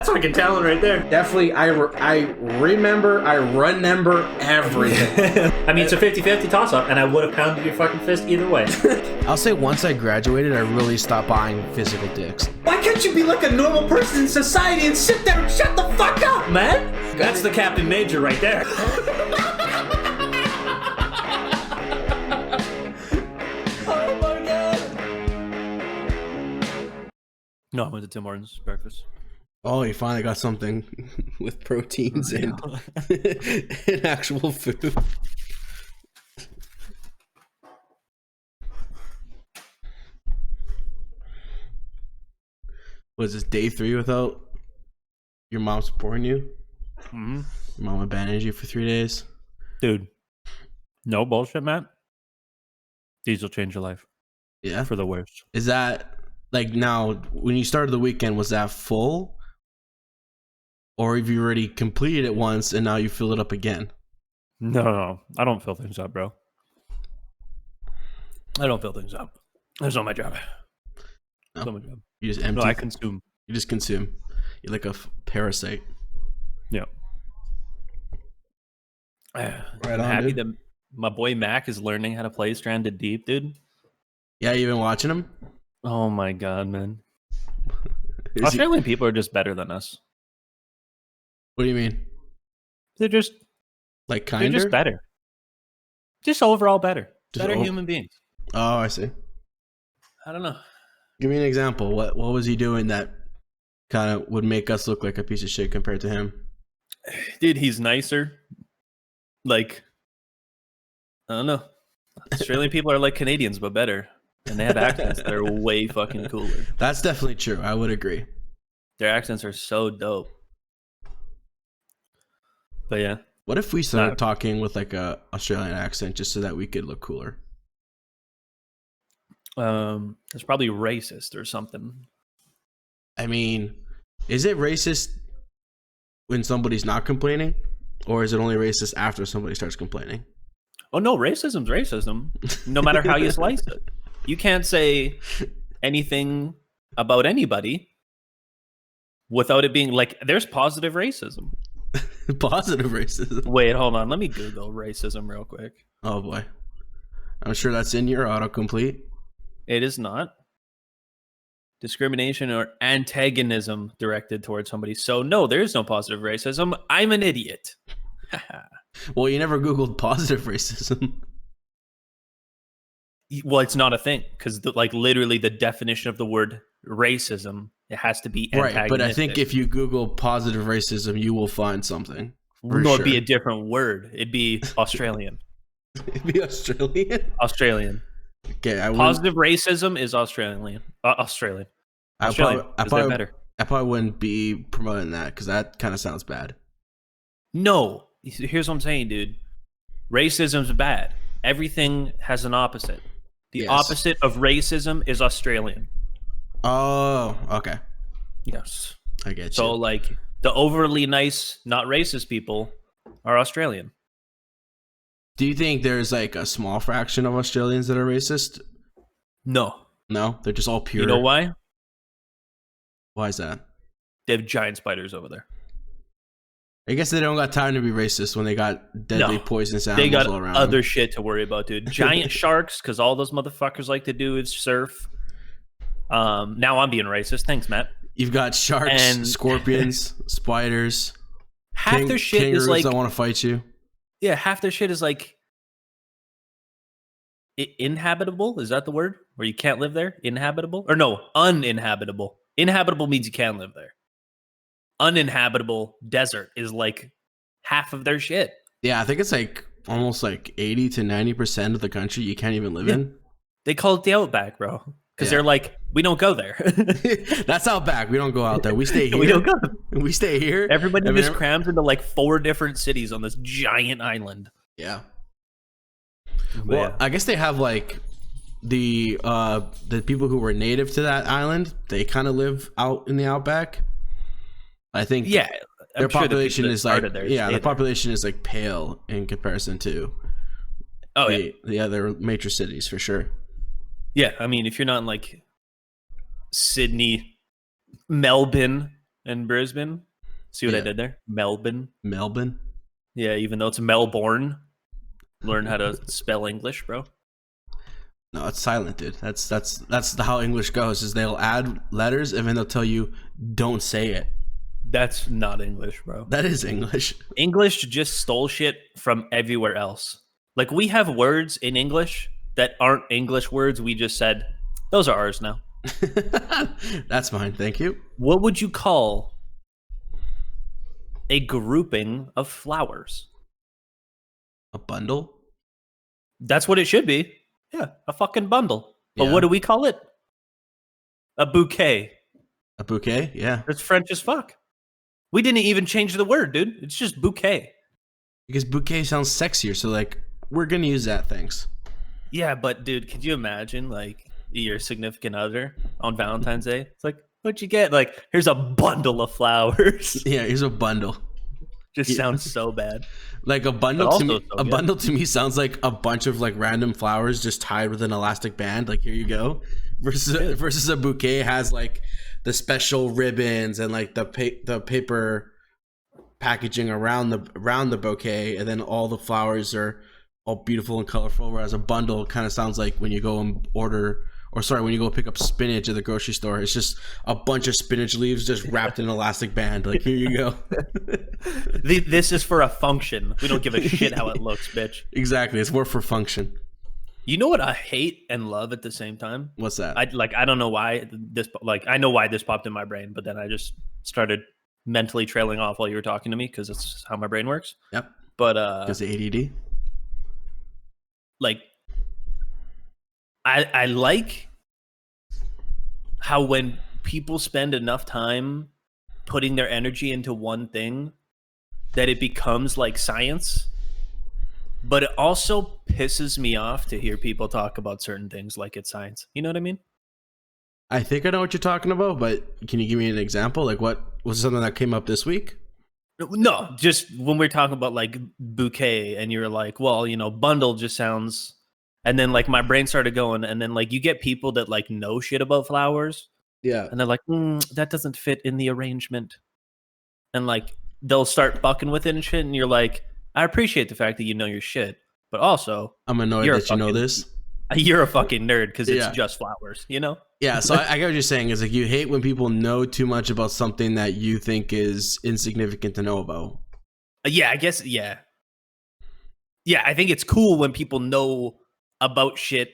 That's fucking talent right there. Definitely, I remember everything. I mean, it's a 50-50 toss-up, and I would have pounded your fucking fist either way. I'll say once I graduated, I really stopped buying physical dicks. Why can't you be like a normal person in society and sit there and shut the fuck up, man? That's the Captain Major right there. Oh my god. No, I went to Tim Hortons breakfast. Oh, you finally got something with proteins and actual food. Was this day 3 without your mom supporting you? Mm-hmm. Your mom abandoned you for 3 days? Dude, no bullshit, Matt. These will change your life. Yeah? For the worst. Is that, like, now, when you started the weekend, was that full? Or have you already completed it once and now you fill it up again? No. I don't fill things up, bro. I don't fill things up. That's not my job. No. That's not my job. You just empty. No, I consume. You just consume. You're like a parasite. Yeah. Right I'm on, happy dude. that my boy Mac is learning how to play Stranded Deep, dude. Yeah, you been watching him? Oh my god, man. Australian People are just better than us. What do you mean? They're just like kinder? They're just better. Just overall better. Just better human beings. Oh, I see. I don't know. Give me an example. What was he doing that kind of would make us look like a piece of shit compared to him? Dude, he's nicer. Like, I don't know. Australian people are like Canadians, but better. And they have accents that are way fucking cooler. That's definitely true. I would agree. Their accents are so dope. But yeah. What if we started talking with like a Australian accent just so that we could look cooler? It's probably racist or something. I mean, is it racist when somebody's not complaining? Or is it only racist after somebody starts complaining? Oh no, racism's racism. No matter how you slice it. You can't say anything about anybody without it being like, there's positive racism. Positive racism? Wait, hold on. Let me Google racism real quick. Oh boy. I'm sure that's in your autocomplete. It is not. Discrimination or antagonism directed towards somebody. So no, there is no positive racism. I'm an idiot. Well, you never Googled positive racism. Well, it's not a thing because like literally the definition of the word racism, it has to be antagonistic. Right, but I think if you Google positive racism, you will find something. No, it'd be a different word. It'd be Australian. It'd be Australian? Australian. Okay, positive racism is Australian. Australian. I better. probably wouldn't be promoting that because that kind of sounds bad. No, here's what I'm saying, dude. Racism's bad. Everything has an opposite. The opposite of racism is Australian. Oh, okay. Yes. I get you. So, like, the overly nice, not racist people are Australian. Do you think there's, like, a small fraction of Australians that are racist? No. No? They're just all pure? You know why? Why is that? They have giant spiders over there. I guess they don't got time to be racist when they got deadly poisonous animals all around. They got other shit to worry about, dude. Giant sharks, because all those motherfuckers like to do is surf. Now I'm being racist. Thanks, Matt. You've got sharks, and scorpions, spiders. Half their shit is like... that want to fight you. Yeah, half their shit is like... inhabitable? Is that the word? Where you can't live there? Inhabitable? Or no, uninhabitable. Inhabitable means you can live there. Uninhabitable desert is like half of their shit. Yeah, I think it's like almost like 80 to 90% of the country you can't even live in. They call it the outback, bro. Because they're like, we don't go there. That's outback. We don't go out there. We stay here. We don't go. We stay here. Everybody just crams into like 4 different cities on this giant island. Yeah. Well, I guess they have like the people who were native to that island. They kind of live out in the outback. I think their population is like the population is like pale in comparison to the other major cities for sure. Yeah, I mean, if you're not in like Sydney, Melbourne, in Brisbane. See what I did there? Melbourne. Yeah, even though it's Melbourne. Learn how to spell English, bro. No, it's silent, dude. That's how English goes. Is they'll add letters and then they'll tell you don't say it. That's not English, bro. That is English. English just stole shit from everywhere else. Like, we have words in English that aren't English words. We just said, those are ours now. That's mine. Thank you. What would you call a grouping of flowers? A bundle? That's what it should be. Yeah, a fucking bundle. But what do we call it? A bouquet. A bouquet? Yeah. It's French as fuck. We didn't even change the word, dude. It's just bouquet. Because bouquet sounds sexier, so like, we're gonna use that, thanks. Yeah, but dude, could you imagine like your significant other on Valentine's Day? It's like, what'd you get? Like, here's a bundle of flowers. Yeah, here's a bundle. Just sounds so bad. Like a bundle to me, bundle to me sounds like a bunch of like random flowers just tied with an elastic band. Like, here you go. Versus a bouquet has like the special ribbons and like the paper packaging around the bouquet, and then all the flowers are all beautiful and colorful. Whereas a bundle kind of sounds like when you go and when you go pick up spinach at the grocery store, it's just a bunch of spinach leaves just wrapped in an elastic band. Like, here you go. This is for a function. We don't give a shit how it looks, bitch. Exactly. It's more for function. You know what I hate and love at the same time? What's that? I don't know why this, like, I know why this popped in my brain, but then I just started mentally trailing off while you were talking to me because it's how my brain works. Yep. But because of ADD. Like, I like how when people spend enough time putting their energy into one thing that it becomes like science, but it also pisses me off to hear people talk about certain things like it's science. You know what I mean? I think I know what you're talking about, but can you give me an example? Like, what was something that came up this week? No, just when we're talking about like bouquet and you're like, well, you know, bundle just sounds... And then, like, my brain started going, and then, like, you get people that, like, know shit about flowers. Yeah. And they're like, that doesn't fit in the arrangement. And, like, they'll start fucking with it and shit, and you're like, I appreciate the fact that you know your shit, but also... I'm annoyed that you know this. You're a fucking nerd because it's just flowers, you know? Yeah, so I get what you're saying. Is like, you hate when people know too much about something that you think is insignificant to know about. Yeah, I guess, yeah. Yeah, I think it's cool when people know about shit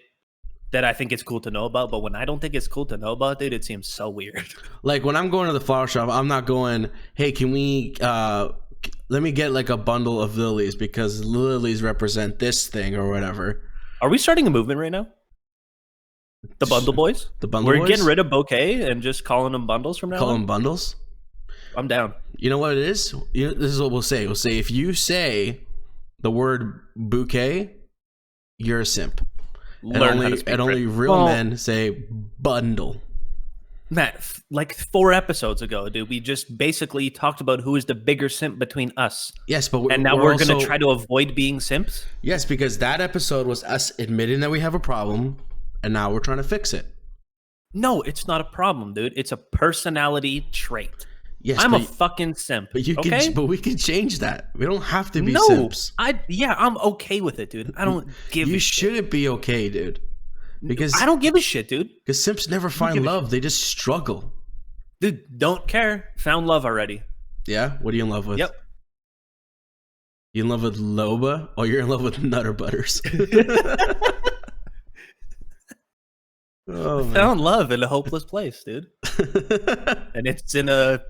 that I think it's cool to know about, but when I don't think it's cool to know about, dude, it seems so weird. Like, when I'm going to the flower shop, I'm not going, hey, can we let me get like a bundle of lilies because lilies represent this thing or whatever. Are we starting a movement right now? The bundle boys? The bundle boys? We're getting rid of bouquet and just calling them bundles from now on? Call them bundles? I'm down. You know what it is? This is what we'll say. We'll say, if you say the word bouquet, you're a simp. Only real men say bundle. Matt, like 4 episodes ago, dude, we just basically talked about who is the bigger simp between us. Yes, but now we're going to try to avoid being simps? Yes, because that episode was us admitting that we have a problem, and now we're trying to fix it. No, it's not a problem, dude. It's a personality trait. Yes, I'm a fucking simp. But we can change that. We don't have to be no, simps. I'm okay with it, dude. I don't give a shit. You shouldn't be okay, dude. Because I don't give a shit, dude. Because simps never find love. They just struggle. Dude, don't care. Found love already. Yeah? What are you in love with? Yep. You in love with Loba? Or you're in love with Nutter Butters? Found love in a hopeless place, dude. And it's in a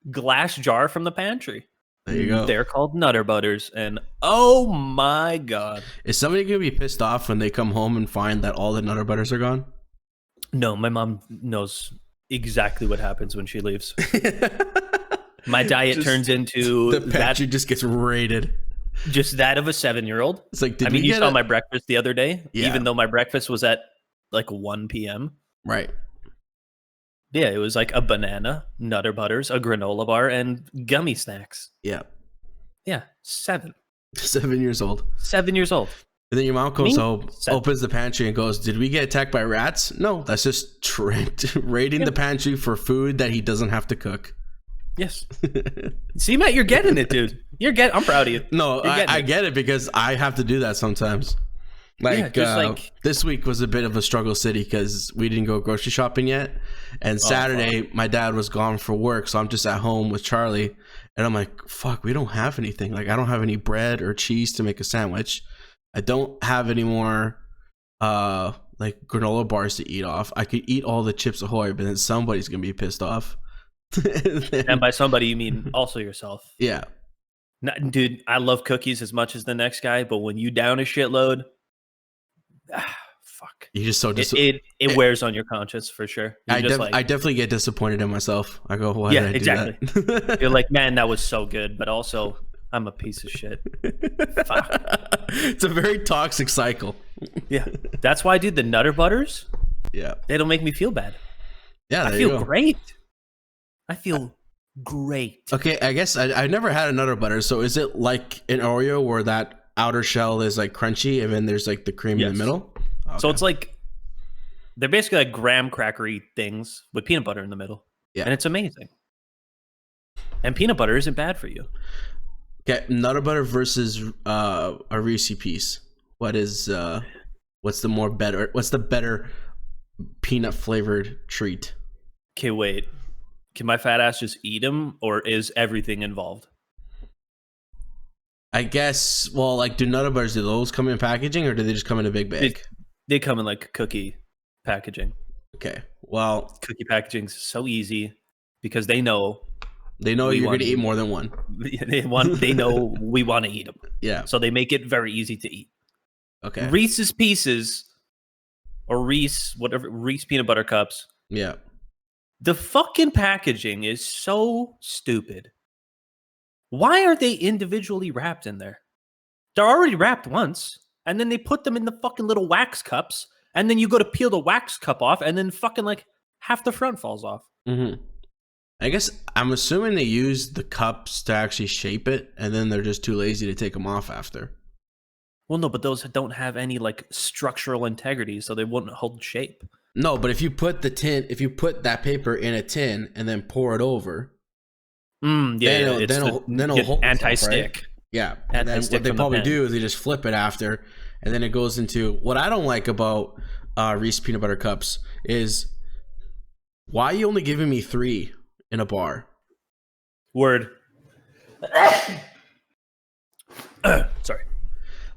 glass jar from the pantry. There you go. They're called Nutter Butters, and oh my god, is somebody gonna be pissed off when they come home and find that all the Nutter Butters are gone? No, my mom knows exactly what happens when she leaves. My diet turns into the pantry just gets raided. Just that of a 7-year-old. It's like, you saw my breakfast the other day, yeah. Even though my breakfast was at like 1 p.m. Right. Yeah, it was like a banana, Nutter Butters, a granola bar, and gummy snacks. Yeah. Yeah, 7. 7 years old. 7 years old. And then your mom comes home, opens the pantry, and goes, "Did we get attacked by rats?" No, that's just Trent raiding the pantry for food that he doesn't have to cook. Yes. See, Matt, you're getting it, dude. I'm proud of you. No, I get it because I have to do that sometimes. Like, this week was a bit of a struggle city because we didn't go grocery shopping yet. And Saturday, my dad was gone for work, so I'm just at home with Charlie. And I'm like, fuck, we don't have anything. Like, I don't have any bread or cheese to make a sandwich. I don't have any more like granola bars to eat off. I could eat all the Chips Ahoy, but then somebody's going to be pissed off. And by somebody, you mean also yourself. Yeah. Dude, I love cookies as much as the next guy, but when you down a shitload, fuck. You just so it wears on your conscience for sure. I definitely get disappointed in myself. I go, why did I do that? You're like, man, that was so good, but also I'm a piece of shit. Fuck. It's a very toxic cycle. Yeah, that's why I do the Nutter Butters. Yeah, they don't make me feel bad. Yeah, I feel great. I feel great. Okay, I guess I've never had a Nutter Butter. So is it like an Oreo where that outer shell is like crunchy and then there's like the cream in the middle? Okay. So it's like they're basically like graham crackery things with peanut butter in the middle. Yeah, and it's amazing. And peanut butter isn't bad for you. Okay, Nutter Butter versus a Reese piece. What's the better peanut flavored treat? Okay, wait. Can my fat ass just eat them, or is everything involved? I guess. Well, like, do Nutter Butters, do those come in packaging, or do they just come in a big bag? They come in like cookie packaging. Okay. Well, cookie packaging is so easy because they know you're going to eat more than one. They know we want to eat them. Yeah. So they make it very easy to eat. Okay. Reese's Pieces or Reese peanut butter cups. Yeah. The fucking packaging is so stupid. Why are they individually wrapped in there? They're already wrapped once, and then they put them in the fucking little wax cups, and then you go to peel the wax cup off, and then fucking like half the front falls off. Mm-hmm. I guess I'm assuming they use the cups to actually shape it, and then they're just too lazy to take them off after. Well, no, but those don't have any like structural integrity, so they wouldn't hold shape. No, but if you put that paper in a tin and then pour it over, then it'll hold anti-stick. Right? Yeah, and then what they probably do is they just flip it after, and then it goes into what I don't like about Reese peanut butter cups is why are you only giving me 3 in a bar? Word. Sorry.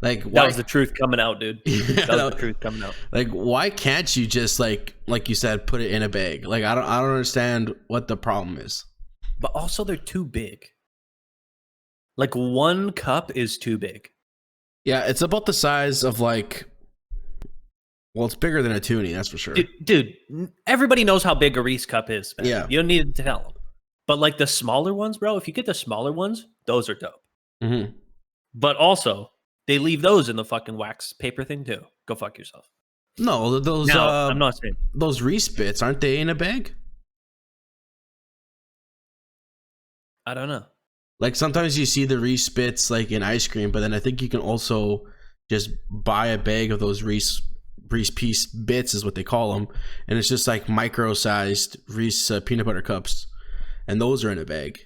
Like that was the truth coming out, dude. That was the truth coming out. Like, why can't you just like you said, put it in a bag? Like, I don't understand what the problem is. But also, they're too big. Like, one cup is too big. Yeah, it's about the size of like. Well, it's bigger than a toonie, that's for sure. Dude, everybody knows how big a Reese cup is, man. Yeah, you don't need to tell them. But like the smaller ones, bro. If you get the smaller ones, those are dope. Mm-hmm. But also, they leave those in the fucking wax paper thing too. Go fuck yourself. No, those. No, I'm not saying those Reese bits, aren't they in a bag? I don't know. Like sometimes you see the Reese bits like in ice cream, but then I think you can also just buy a bag of those Reese piece bits, is what they call them, and it's just like micro-sized Reese peanut butter cups, and those are in a bag.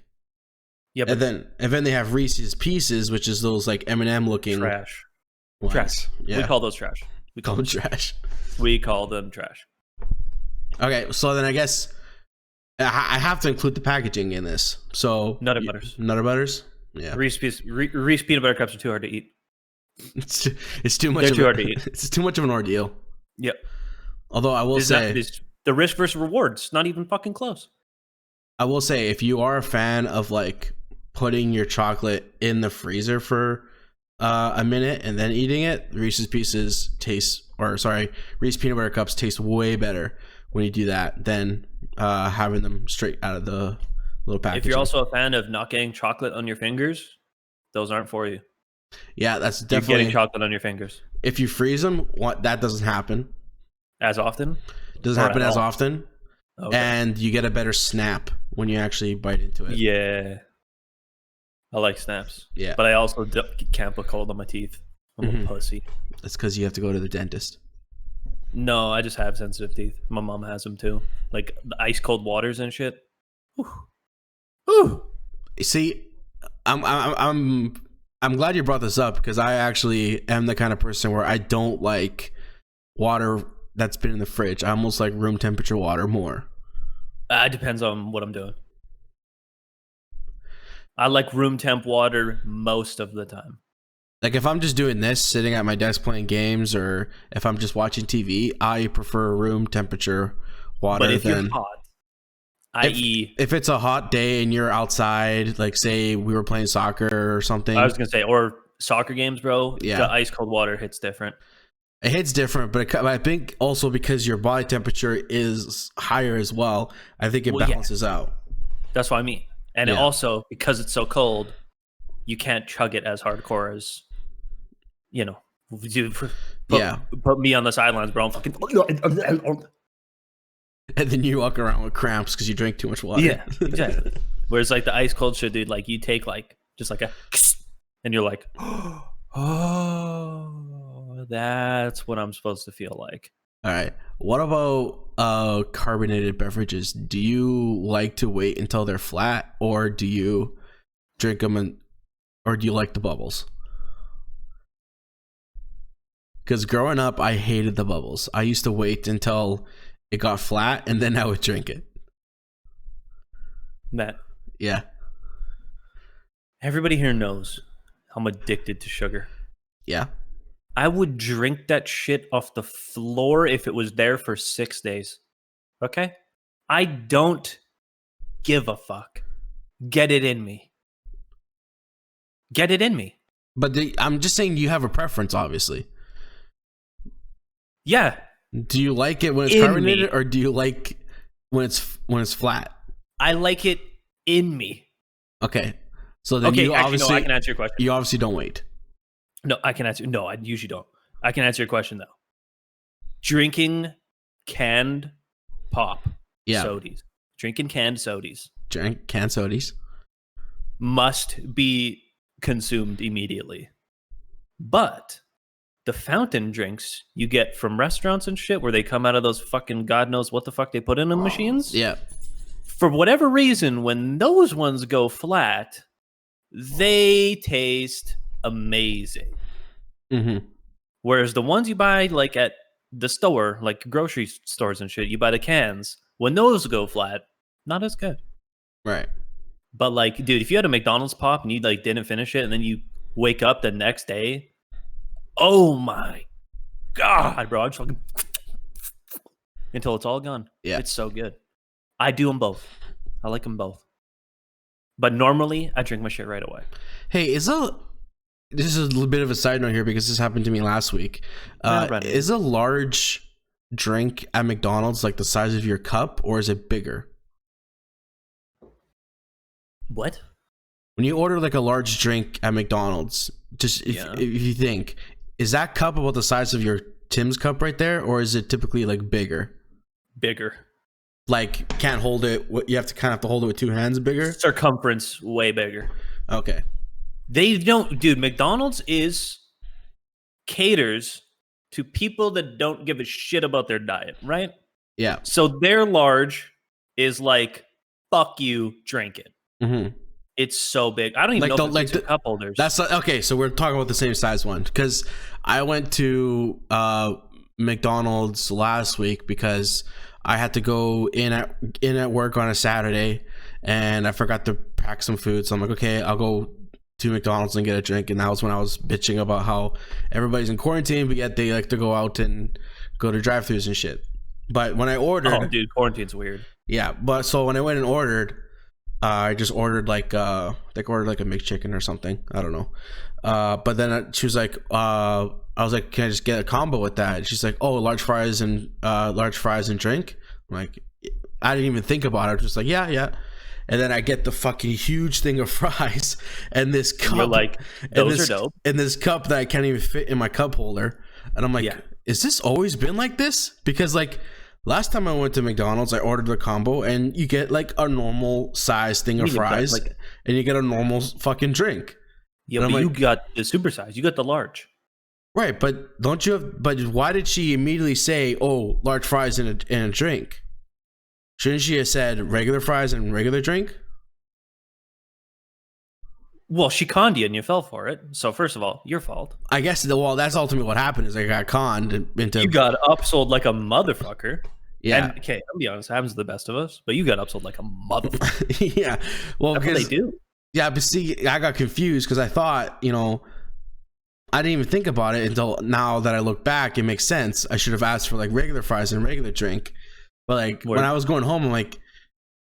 Yeah, and then they have Reese's Pieces, which is those like M&M looking trash. ones. Trash. Yeah. We call those trash. We call them trash. We call them trash. Okay, so then I guess I have to include the packaging in this. So Nutter Butters. Nutter Butters. Yeah. Reese peanut butter cups are too hard to eat. It's too much. They're too hard to eat. It's too much of an ordeal. Yep. Although I will say the risk versus rewards not even fucking close. I will say if you are a fan of like putting your chocolate in the freezer for a minute and then eating it, Reese's Reese peanut butter cups taste way better when you do that than having them straight out of the little package. If you're also a fan of not getting chocolate on your fingers, those aren't for you. Yeah, that's definitely you're getting chocolate on your fingers. If you freeze them, that doesn't happen as often. Doesn't happen as often, okay. And you get a better snap when you actually bite into it. Yeah, I like snaps. Yeah, but I also can't put cold on my teeth. I'm a pussy. That's because you have to go to the dentist. No, I just have sensitive teeth. My mom has them too. Like the ice cold waters and shit. Whew. Ooh. See, I'm glad you brought this up because I actually am the kind of person where I don't like water that's been in the fridge. I almost like room temperature water more. It depends on what I'm doing. I like room temp water most of the time. Like if I'm just doing this, sitting at my desk playing games, or if I'm just watching TV, I prefer room temperature water. But if you're hot, i.e. if it's a hot day and you're outside, like say we were playing soccer or something. I was going to say, or soccer games, bro. Yeah. The ice cold water hits different. It hits different, but I think also because your body temperature is higher as well, I think it balances out. That's what I mean. And it also, because it's so cold, you can't chug it as hardcore as, you know, put me on the sidelines, bro. I'm fucking... And then you walk around with cramps because you drink too much water. Yeah, exactly. Whereas like the ice cold shit, dude, like you take like just like a, and you're like, oh, that's what I'm supposed to feel like. All right. What about carbonated beverages? Do you like to wait until they're flat, or do you drink them, or do you like the bubbles? Because growing up, I hated the bubbles. I used to wait until it got flat, and then I would drink it. Matt. Yeah. Everybody here knows I'm addicted to sugar. Yeah. I would drink that shit off the floor if it was there for 6 days. Okay? I don't give a fuck. Get it in me. Get it in me. But I'm just saying you have a preference, obviously. Yeah. Do you like it when it's carbonated, or do you like when it's flat? I like it in me. Okay. So then you obviously... No, I can answer your question. You obviously don't wait. No, I can answer. No, I usually don't. I can answer your question though. Drinking canned pop sodies. Drinking canned sodies. Drink canned sodies. Must be consumed immediately. But the fountain drinks you get from restaurants and shit, where they come out of those fucking God knows what the fuck they put in the machines. Yeah. For whatever reason, when those ones go flat, they taste amazing. Mm-hmm. Whereas the ones you buy like at the store, like grocery stores and shit, you buy the cans. When those go flat, not as good. Right. But like, dude, if you had a McDonald's pop and you like didn't finish it, and then you wake up the next day, oh my god, bro! I'm just fucking until it's all gone. Yeah, it's so good. I do them both. I like them both. But normally, I drink my shit right away. Hey, this is a little bit of a side note here because this happened to me last week. Is a large drink at McDonald's like the size of your cup, or is it bigger? What? When you order like a large drink at McDonald's, just if you think, is that cup about the size of your Tim's cup right there, or is it typically like bigger? Bigger. Like can't hold it. You have to kind of hold it with two hands. Bigger circumference, way bigger. Okay. They don't, dude. McDonald's caters to people that don't give a shit about their diet, right? Yeah. So their large is like, fuck you, drink it. Mm-hmm. It's so big. I don't even know if it's cup holders. That's okay. So we're talking about the same size one, because I went to McDonald's last week because I had to go in at work on a Saturday, and I forgot to pack some food. So I'm like, okay, I'll go to McDonald's and get a drink. And that was when I was bitching about how everybody's in quarantine, but yet they like to go out and go to drive-thrus and shit. But when I ordered, oh dude, quarantine's weird. Yeah, but so when I went and ordered, I just ordered like a McChicken or something. I don't know. But then she was like, I was like, can I just get a combo with that? And she's like, oh, large fries and drink. I'm like, I didn't even think about it. I was just like, yeah. And then I get the fucking huge thing of fries and this cup. You're like, those are dope. And this cup that I can't even fit in my cup holder. And I'm like, is this always been like this? Because like last time I went to McDonald's, I ordered the combo and you get like a normal size thing of fries and you get a normal fucking drink. Yeah, but you got the super size. You got the large. Right, but don't you have? But why did she immediately say, "Oh, large fries and a drink"? Shouldn't she have said regular fries and regular drink? Well, she conned you and you fell for it. So first of all, your fault. I guess that's ultimately what happened. Is I got conned into. You got upsold like a motherfucker. Yeah. And, okay, I'll be honest. It happens to the best of us. But you got upsold like a motherfucker. Yeah. Well, that's what they do. Yeah, but see, I got confused because I thought, I didn't even think about it until now that I look back. It makes sense. I should have asked for like regular fries and regular drink. But like when I was going home, I'm like,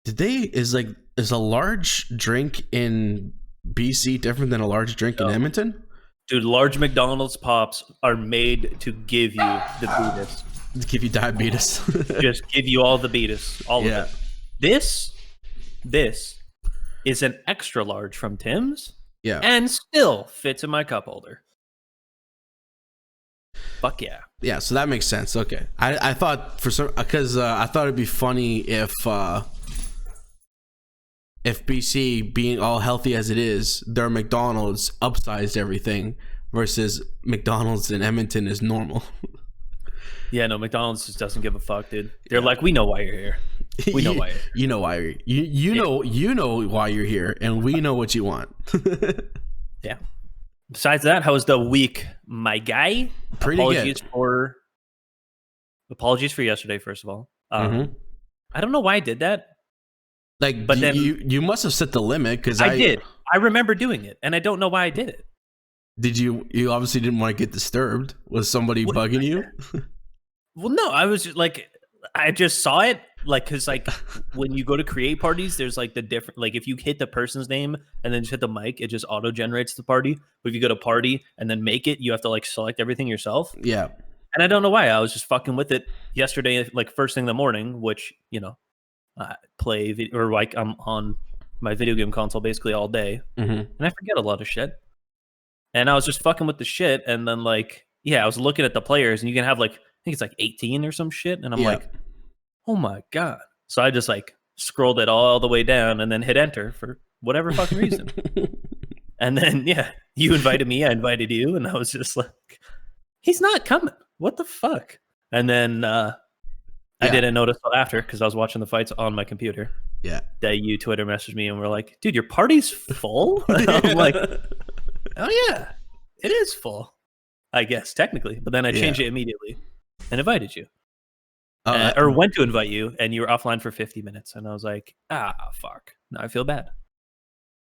is a large drink in BC different than a large drink in Edmonton? Dude, large McDonald's pops are made to give you the beatus. To give you diabetes. Just give you all the beatus. All of it. This is an extra large from Tim's. Yeah. And still fits in my cup holder. Fuck yeah. Yeah, so that makes sense. Okay. I thought because I thought it'd be funny if BC, being all healthy as it is, their McDonald's upsized everything versus McDonald's in Edmonton is normal. Yeah, no, McDonald's just doesn't give a fuck, dude. They're like, we know why you're here. We know why you're here. You know why you know why you're here, and we know what you want. Yeah. Besides that, how was the week, my guy? Pretty Apologies good. Apologies for yesterday, first of all. I don't know why I did that. Like, but then you must have set the limit because I did. I remember doing it, and I don't know why I did it. Did you? You obviously didn't want to get disturbed. Was somebody bugging you? Well, no. I was just like, I just saw it, like, because like when you go to create parties, there's like the different, like if you hit the person's name and then just hit the mic, it just auto generates the party. But if you go to party and then make it, you have to like select everything yourself. Yeah. And I don't know why. I was just fucking with it yesterday, like first thing in the morning, which play or like I'm on my video game console basically all day, and I forget a lot of shit. And I was just fucking with the shit, and then like I was looking at the players, and you can have like I think it's like 18 or some shit, and I'm like, oh my god. So I just like scrolled it all the way down and then hit enter for whatever fucking reason. And then you invited me, I invited you, and I was just like, he's not coming. What the fuck? And then I didn't notice till after because I was watching the fights on my computer. Yeah. That you Twitter messaged me and were like, dude, your party's full? I'm like, oh yeah, it is full. I guess technically. But then I changed it immediately and invited you. Or went to invite you and you were offline for 50 minutes. And I was like, fuck. Now I feel bad.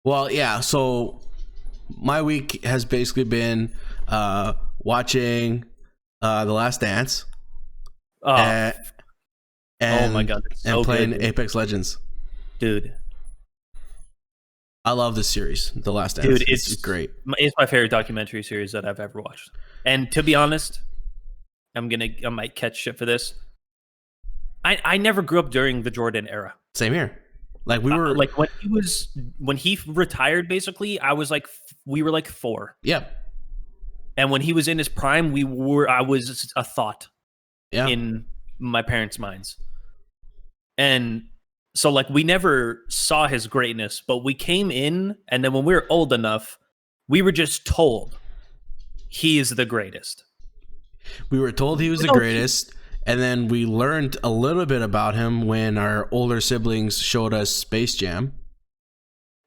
Well, yeah. So my week has basically been watching The Last Dance. Oh my god, it's so and playing good, Apex Legends, dude. I love this series, The Last Dance. Dude, it's great. It's my favorite documentary series that I've ever watched. And to be honest, I might catch shit for this. I never grew up during the Jordan era. Same here. Like we were like when he retired, basically, we were like 4. Yeah. And when he was in his prime, I was a thought in my parents' minds. And so like we never saw his greatness, but we came in, and then when we were old enough, we were just told he is the greatest. We were told he was the greatest, and then we learned a little bit about him when our older siblings showed us Space Jam.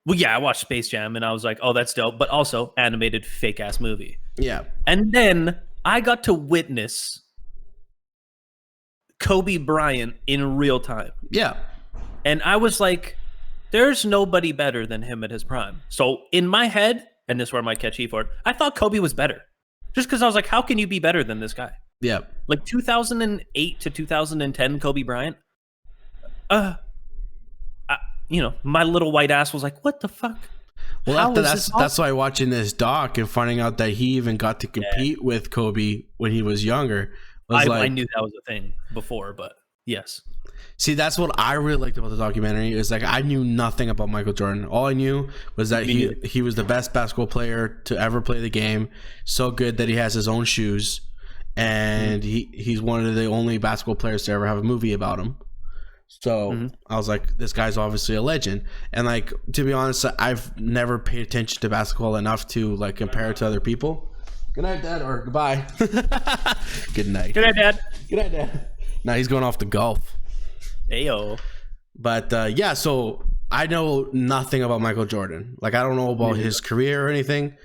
Well, yeah, I watched Space Jam, and I was like, oh, that's dope, but also animated fake-ass movie. Yeah. And then I got to witness Kobe Bryant in real time. Yeah. And I was like, there's nobody better than him at his prime. So in my head, and this is where I might catch heat for it, I thought Kobe was better. Just because I was like, how can you be better than this guy? Yeah. Like 2008 to 2010 Kobe Bryant. My little white ass was like, what the fuck? Well, that's why watching this doc and finding out that he even got to compete with Kobe when he was younger. I knew that was a thing before, but yes. See, that's what I really liked about the documentary. Is like I knew nothing about Micheal Jordan. All I knew was that he was the best basketball player to ever play the game. So good that he has his own shoes, and he's one of the only basketball players to ever have a movie about him. So I was like, this guy's obviously a legend. And like, to be honest, I've never paid attention to basketball enough to like compare it to other people. Good night, Dad, or goodbye. Good night. Good night, Dad. Good night, Dad. Now he's going off to golf. Ayo. But so I know nothing about Michael Jordan. Like, I don't know about his career or anything.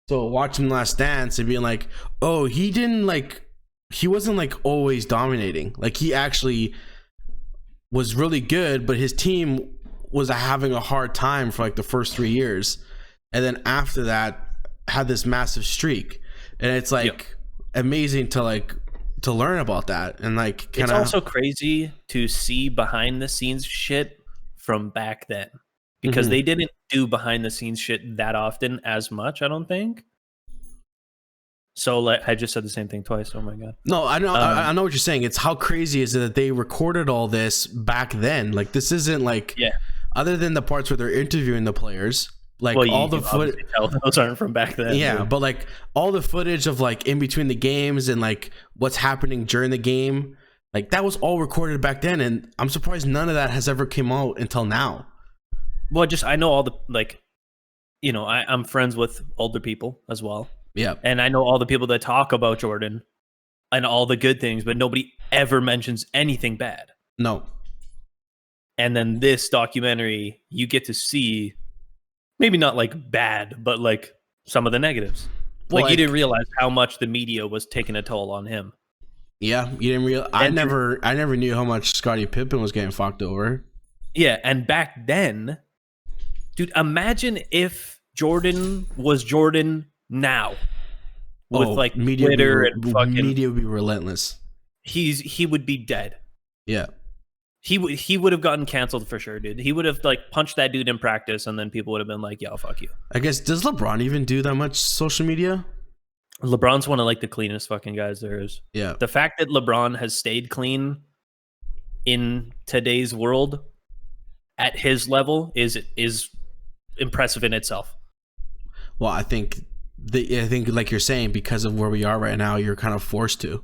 So watching Last Dance and being like, oh, he wasn't like always dominating. Like, he actually was really good, but his team was having a hard time for like the first 3 years. And then after that had this massive streak. And it's like amazing to learn about that. And like, it's also crazy to see behind the scenes shit from back then, because they didn't do behind the scenes shit that often as much, I don't think. So like, I just said the same thing twice. Oh my god. No, I know. I know what you're saying. It's how crazy is it that they recorded all this back then? Like, this isn't like, other than the parts where they're interviewing the players, like all the footage. Those aren't from back then. Yeah, dude. But like all the footage of like in between the games and like what's happening during the game, like that was all recorded back then, and I'm surprised none of that has ever came out until now. Well, I know all the like, you know, I'm friends with older people as well. Yeah. And I know all the people that talk about Jordan and all the good things, but nobody ever mentions anything bad. No. And then this documentary, you get to see maybe not like bad, but like some of the negatives. Like, you didn't realize how much the media was taking a toll on him. Yeah, you didn't realize. I never knew how much Scottie Pippen was getting fucked over. Yeah, and back then, dude, imagine if Jordan was Jordan now, with like media Twitter and fucking media would be relentless. He would be dead. Yeah, he would have gotten canceled for sure, dude. He would have like punched that dude in practice, and then people would have been like, "Yo, fuck you." I guess, does LeBron even do that much social media? LeBron's one of like the cleanest fucking guys there is. Yeah, the fact that LeBron has stayed clean in today's world at his level is impressive in itself. Well, I think like you're saying, because of where we are right now, you're kind of forced to.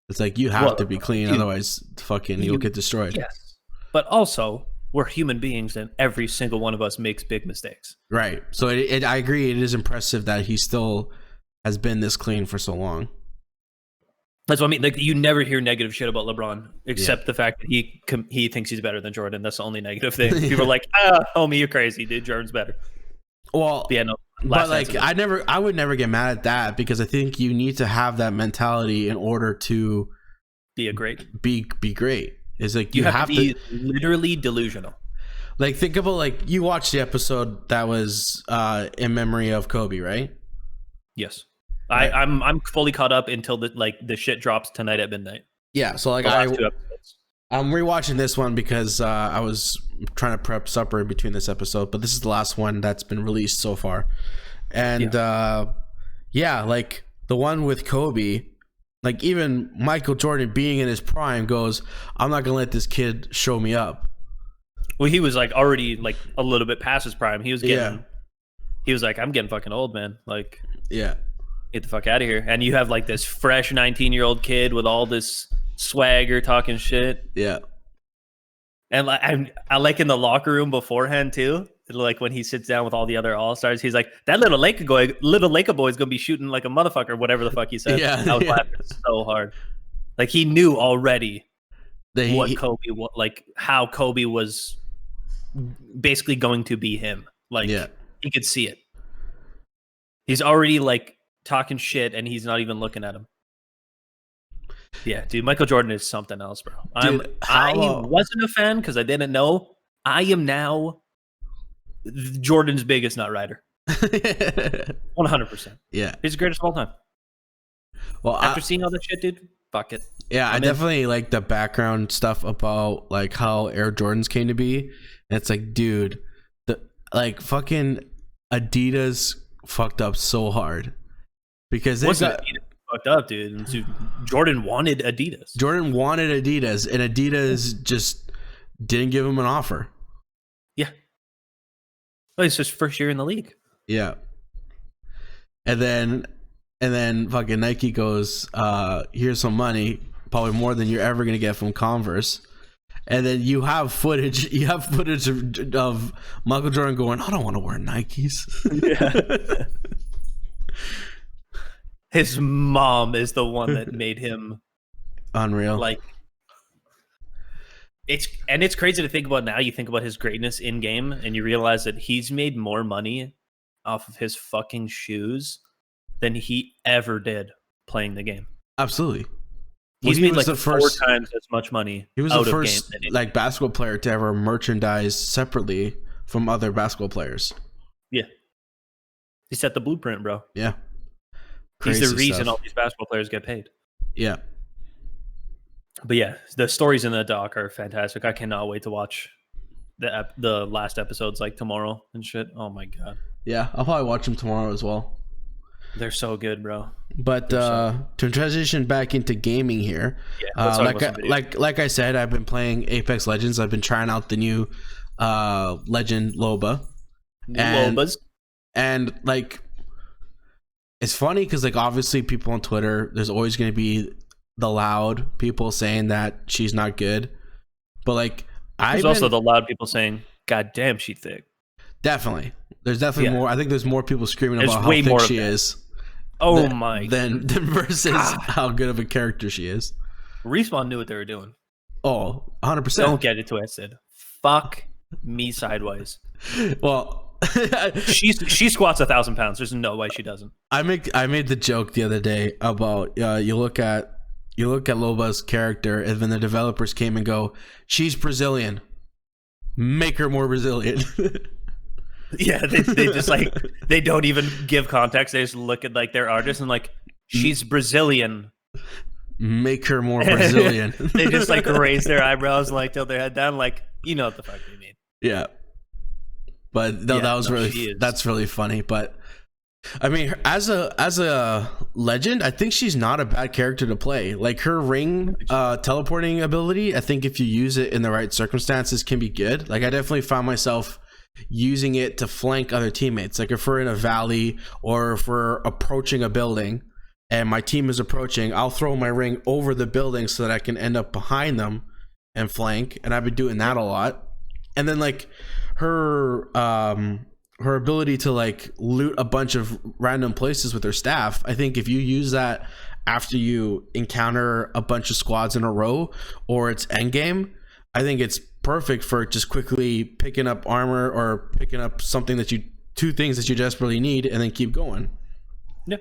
It's like you have to be clean, otherwise fucking you'll get destroyed. Yes. But also, we're human beings, and every single one of us makes big mistakes. Right. So I agree, it is impressive that he still has been this clean for so long. That's what I mean. Like, you never hear negative shit about LeBron, except the fact that he thinks he's better than Jordan. That's the only negative thing. People are like, homie, you're crazy, dude. Jordan's better. Well, yeah, no. But like, I would never get mad at that, because I think you need to have that mentality in order to be be great. It's like you have to be literally delusional. Like, think about, like, you watched the episode that was in memory of Kobe, right? Yes, right. I'm fully caught up until the shit drops tonight at midnight. Yeah, so like I'm rewatching this one because I was trying to prep supper in between this episode, but this is the last one that's been released so far. And like the one with Kobe, like even Michael Jordan being in his prime goes, I'm not gonna let this kid show me up. Well, he was like already like a little bit past his prime. He was like, I'm getting fucking old, man. Like, get the fuck out of here. And you have like this fresh 19-year-old kid with all this swagger talking shit. Yeah. And I like in the locker room beforehand too, like when he sits down with all the other all-stars, he's like, that little Laker boy is gonna be shooting like a motherfucker, whatever the fuck he said. I was laughing so hard. Like, he knew already how Kobe was basically going to be him. Like, he could see it. He's already like talking shit, and he's not even looking at him. Yeah, dude, Michael Jordan is something else, bro. I wasn't a fan because I didn't know. I am now Jordan's biggest nut rider. 100%. Yeah. He's the greatest of all time. Well, after seeing all this shit, dude, fuck it. Yeah, I definitely like the background stuff about like how Air Jordans came to be. And it's like, dude, like fucking Adidas fucked up so hard. Because they got fucked up, dude. Jordan wanted Adidas. And Adidas just didn't give him an offer. Yeah. Well, it's his first year in the league. Yeah. And then fucking Nike goes, here's some money, probably more than you're ever gonna get from Converse. And then you have footage of Michael Jordan going, I don't want to wear Nikes. Yeah. His mom is the one that made him unreal. Like, It's crazy to think about now. You think about his greatness in game, and you realize that he's made more money off of his fucking shoes than he ever did playing the game. Absolutely. He's made like 4 times as much money. He was the first like basketball player to ever merchandise separately from other basketball players. Yeah. He set the blueprint, bro. Yeah. He's the reason all these basketball players get paid. Yeah. But yeah, the stories in the doc are fantastic. I cannot wait to watch the last episodes like tomorrow and shit. Oh my god. Yeah, I'll probably watch them tomorrow as well. They're so good, bro. But to transition back into gaming here, like I said, I've been playing Apex Legends. I've been trying out the new Legend Loba. Lobas. And like, it's funny because like obviously people on Twitter, there's always going to be the loud people saying that she's not good, but like there's also the loud people saying, "God damn, she thick." Definitely, there's definitely more. I think there's more people screaming about how thick she is. Oh my! Than versus how good of a character she is. Respawn knew what they were doing. Oh, 100%. Don't get it twisted. Fuck me sideways. Well. she squats 1,000 pounds. There's no way she doesn't. I made the joke the other day about you look at Loba's character, and then the developers came and go, she's Brazilian, make her more Brazilian. Yeah, they just like they don't even give context. They just look at like their artist and like, she's Brazilian, make her more Brazilian. They just like raise their eyebrows and like tilt their head down, like, you know what the fuck they mean. Yeah. But no, that's really funny. But I mean, as a legend, I think she's not a bad character to play. Like her ring teleporting ability, I think if you use it in the right circumstances, can be good. Like I definitely found myself using it to flank other teammates. Like if we're in a valley or if we're approaching a building and my team is approaching, I'll throw my ring over the building so that I can end up behind them and flank. And I've been doing that a lot. And then like her ability to like loot a bunch of random places with her staff, I think if you use that after you encounter a bunch of squads in a row or it's endgame, I think it's perfect for just quickly picking up armor or picking up two things that you desperately need and then keep going. Yeah.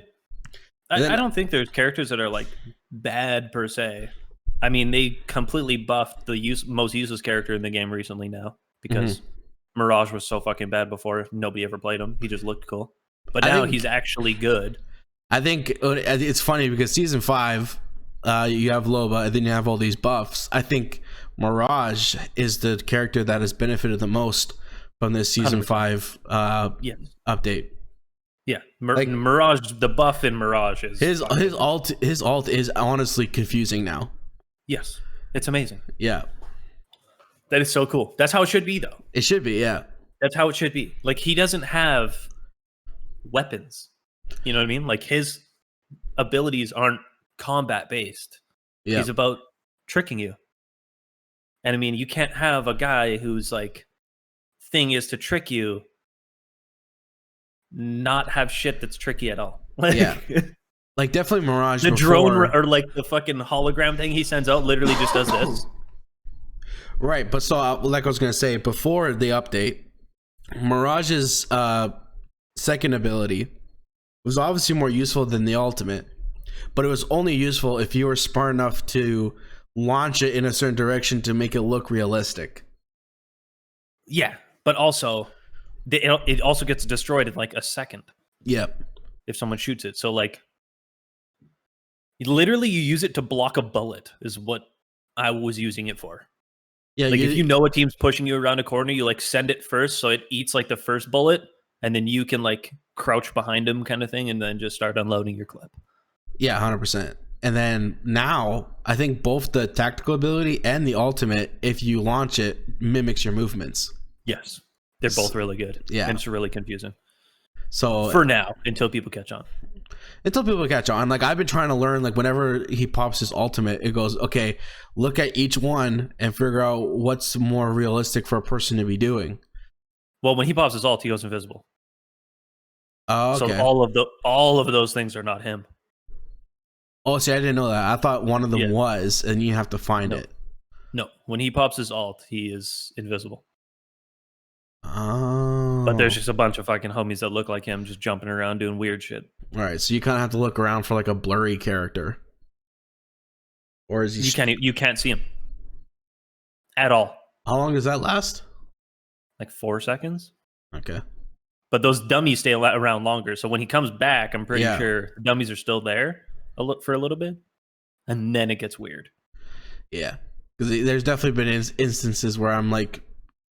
I don't think there's characters that are like bad per se. I mean, they completely buffed the most useless character in the game recently now because Mirage was so fucking bad before. Nobody ever played him. He just looked cool. But now he's actually good. I think it's funny because Season 5, you have Loba, and then you have all these buffs. I think Mirage is the character that has benefited the most from this Season 5 update. Yeah, Mirage, the buff in Mirage is... His alt is honestly confusing now. Yes, it's amazing. Yeah. That is so cool. That's how it should be, though. It should be, yeah. That's how it should be. Like, he doesn't have weapons. You know what I mean? Like, his abilities aren't combat-based. Yeah. He's about tricking you. And, I mean, you can't have a guy whose, like, thing is to trick you not have shit that's tricky at all. Yeah. Like, definitely Mirage the drone or, like, the fucking hologram thing he sends out literally just does this. Right, but so like I was going to say, before the update, Mirage's second ability was obviously more useful than the ultimate, but it was only useful if you were smart enough to launch it in a certain direction to make it look realistic. Yeah, but also, it also gets destroyed in like a second. Yep. If someone shoots it. So like, literally you use it to block a bullet is what I was using it for. Yeah, like if you know a team's pushing you around a corner, you like send it first so it eats like the first bullet, and then you can like crouch behind him kind of thing, and then just start unloading your clip. Yeah, 100%. And then now, I think both the tactical ability and the ultimate, if you launch it, mimics your movements. Yes, they're both really good. Yeah, and it's really confusing. So for now, until people catch on. Like I've been trying to learn, like whenever he pops his ultimate, it goes, okay, look at each one and figure out what's more realistic for a person to be doing. Well, when he pops his ult, he goes invisible. Oh, okay. So all of those things are not him. Oh, see, I didn't know that. I thought one of them was, and you have to find it. No, when he pops his alt, he is invisible. Oh. But there's just a bunch of fucking homies that look like him just jumping around doing weird shit. All right, so you kind of have to look around for like a blurry character. Or is he... You can't see him at all. How long does that last? Like 4 seconds. Okay. But those dummies stay around longer. So when he comes back, I'm pretty sure the dummies are still there for a little bit. And then it gets weird. Yeah. Because there's definitely been instances where I'm like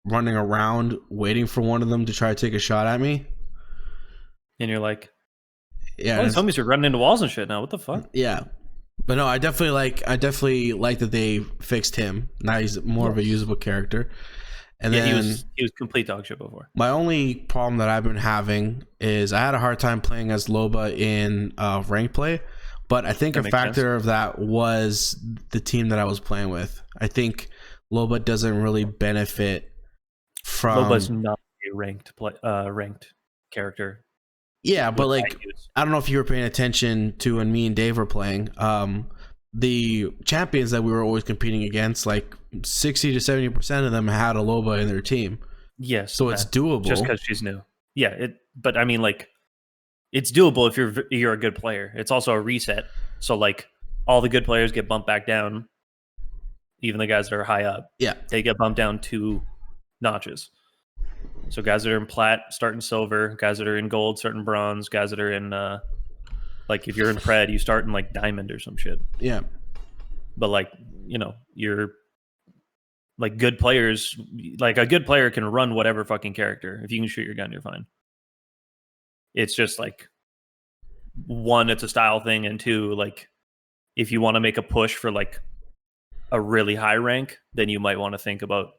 running around waiting for one of them to try to take a shot at me. And you're like, yeah, these homies are running into walls and shit now. What the fuck? Yeah. But no, I definitely like that they fixed him. Now he's more of a usable character. And then he was complete dog shit before. My only problem that I've been having is I had a hard time playing as Loba in ranked play, but I think a factor of that was the team that I was playing with. I think Loba doesn't really benefit from... Loba's not a ranked character. Yeah, but like, I don't know if you were paying attention to when me and Dave were playing. The champions that we were always competing against, like 60 to 70% of them had a Loba in their team. Yes. So it's doable. Just because she's new. Yeah, but I mean, like, it's doable if you're a good player. It's also a reset. So, like, all the good players get bumped back down. Even the guys that are high up. Yeah. They get bumped down 2 notches. So guys that are in plat start in silver, guys that are in gold start in bronze, guys that are in like if you're in pred, you start in like diamond or some shit. Yeah. But like, you know, you're like good players, like a good player can run whatever fucking character. If you can shoot your gun, you're fine. It's just like 1, it's a style thing, and 2, like if you want to make a push for like a really high rank, then you might want to think about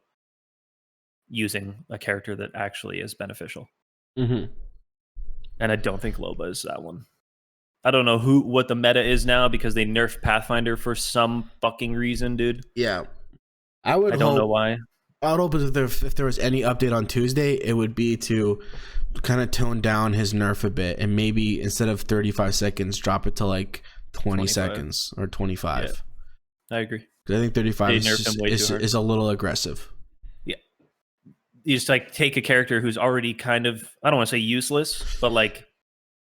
using a character that actually is beneficial. Mm-hmm. And I don't think Loba is that one. I don't know what the meta is now because they nerfed Pathfinder for some fucking reason, dude. Yeah. I don't know why. I would hope if there was any update on Tuesday, it would be to kind of tone down his nerf a bit and maybe instead of 35 seconds, drop it to like 20 seconds or 25. Yeah, I agree. I think 35 is a little aggressive. Yeah. You just like take a character who's already kind of, I don't want to say useless, but like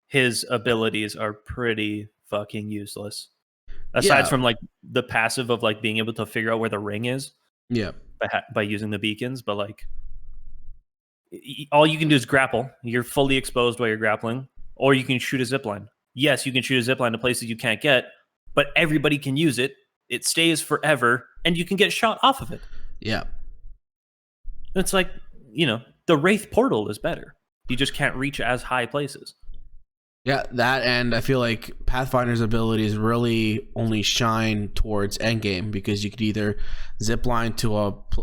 his abilities are pretty fucking useless. Aside from like the passive of like being able to figure out where the ring is. Yeah. By using the beacons, but like all you can do is grapple. You're fully exposed while you're grappling, or you can shoot a zipline. Yes, you can shoot a zipline to places you can't get, but everybody can use it. It stays forever, and you can get shot off of it. Yeah. It's like, you know, the Wraith portal is better. You just can't reach as high places. Yeah, that, and I feel like Pathfinder's abilities really only shine towards endgame because you could either zip line to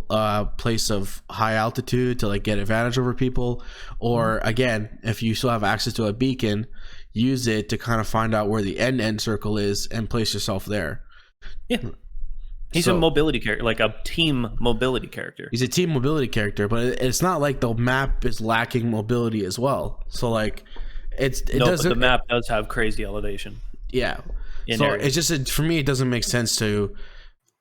a place of high altitude to like get advantage over people, or again, if you still have access to a beacon, use it to kind of find out where the end circle is and place yourself there. Yeah. He's a mobility character, like a team mobility character. He's a team mobility character, but it's not like the map is lacking mobility as well. So like but the map does have crazy elevation. Yeah. So it's just for me, it doesn't make sense to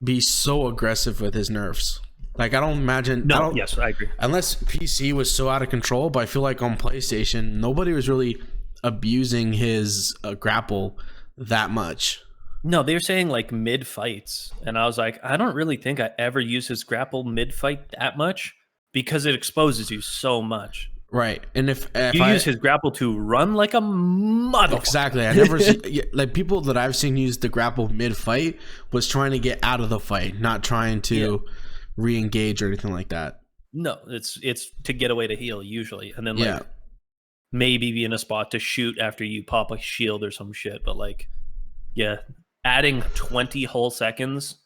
be so aggressive with his nerfs. Like I don't imagine. Yes, I agree. Unless PC was so out of control, but I feel like on PlayStation, nobody was really abusing his grapple that much. No, they were saying like mid fights, and I was like, I don't really think I ever use his grapple mid fight that much because it exposes you so much. Right, and if you use his grapple to run like a motherfucker. Exactly, I never see, like people that I've seen use the grapple mid fight was trying to get out of the fight, not trying to re-engage or anything like that. No, it's to get away to heal usually, and then like maybe be in a spot to shoot after you pop a shield or some shit. But like, adding 20 whole seconds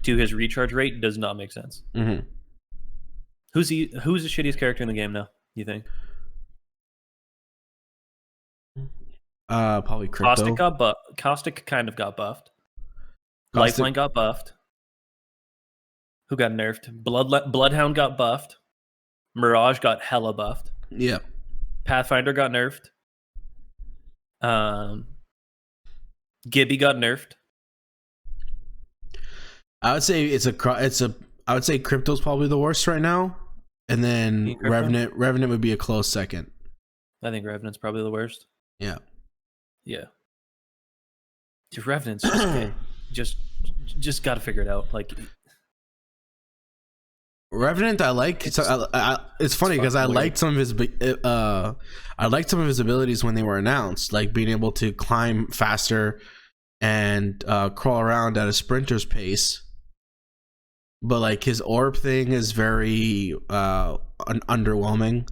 to his recharge rate does not make sense. Mm-hmm. Who's the shittiest character in the game now? You think? Probably Crypto. Caustic kind of got buffed. Lifeline got buffed. Who got nerfed? Bloodhound got buffed. Mirage got hella buffed. Yeah. Pathfinder got nerfed. Gibby got nerfed. I would say I would say Crypto's probably the worst right now, and then Revenant would be a close second. I think Revenant's probably the worst. Yeah. Dude, Revenant's just got to figure it out. Like Revenant, I like. It's funny because I liked some of his abilities when they were announced, like being able to climb faster and crawl around at a sprinter's pace. But like his orb thing is very underwhelming.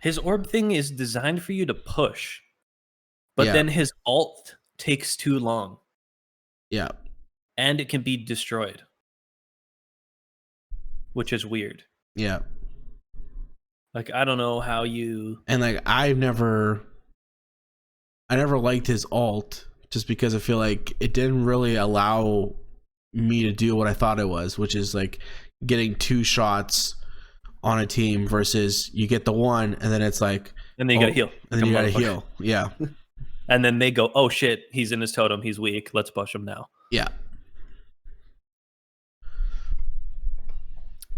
His orb thing is designed for you to push, but then his ult takes too long. Yeah, and it can be destroyed, which is weird. Yeah. Like, I don't know how you... And, like, I never liked his ult just because I feel like it didn't really allow me to do what I thought it was, which is, like, getting 2 shots on a team versus you get the one and then it's like... And then you gotta heal. And then you gotta heal. Yeah. And then they go, oh, shit, he's in his totem. He's weak. Let's push him now. Yeah.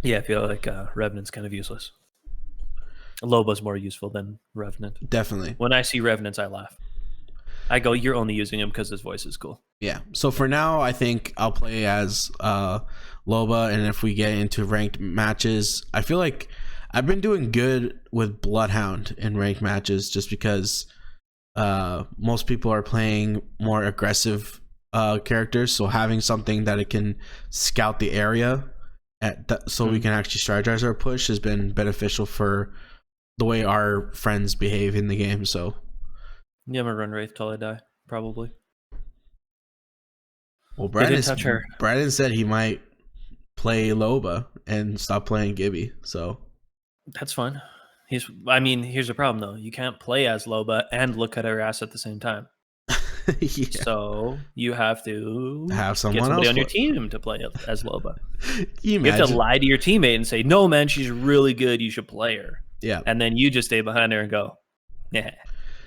Yeah, I feel like Revenant's kind of useless. Loba's more useful than Revenant. Definitely. When I see Revenants, I laugh. I go, you're only using him because his voice is cool. Yeah. So for now, I think I'll play as Loba, and if we get into ranked matches, I feel like I've been doing good with Bloodhound in ranked matches just because most people are playing more aggressive characters, so having something that it can scout the area we can actually strategize our push has been beneficial for the way our friends behave in the game. So yeah, I'm gonna run Wraith till I die, probably. Well, Brandon said he might play Loba and stop playing Gibby, so that's fine. Here's the problem though. You can't play as Loba and look at her ass at the same time. Yeah. So you have to have someone get somebody else on your team to play as Loba. You have to lie to your teammate and say, "No, man, she's really good. You should play her." Yeah, and then you just stay behind her and go, "Yeah."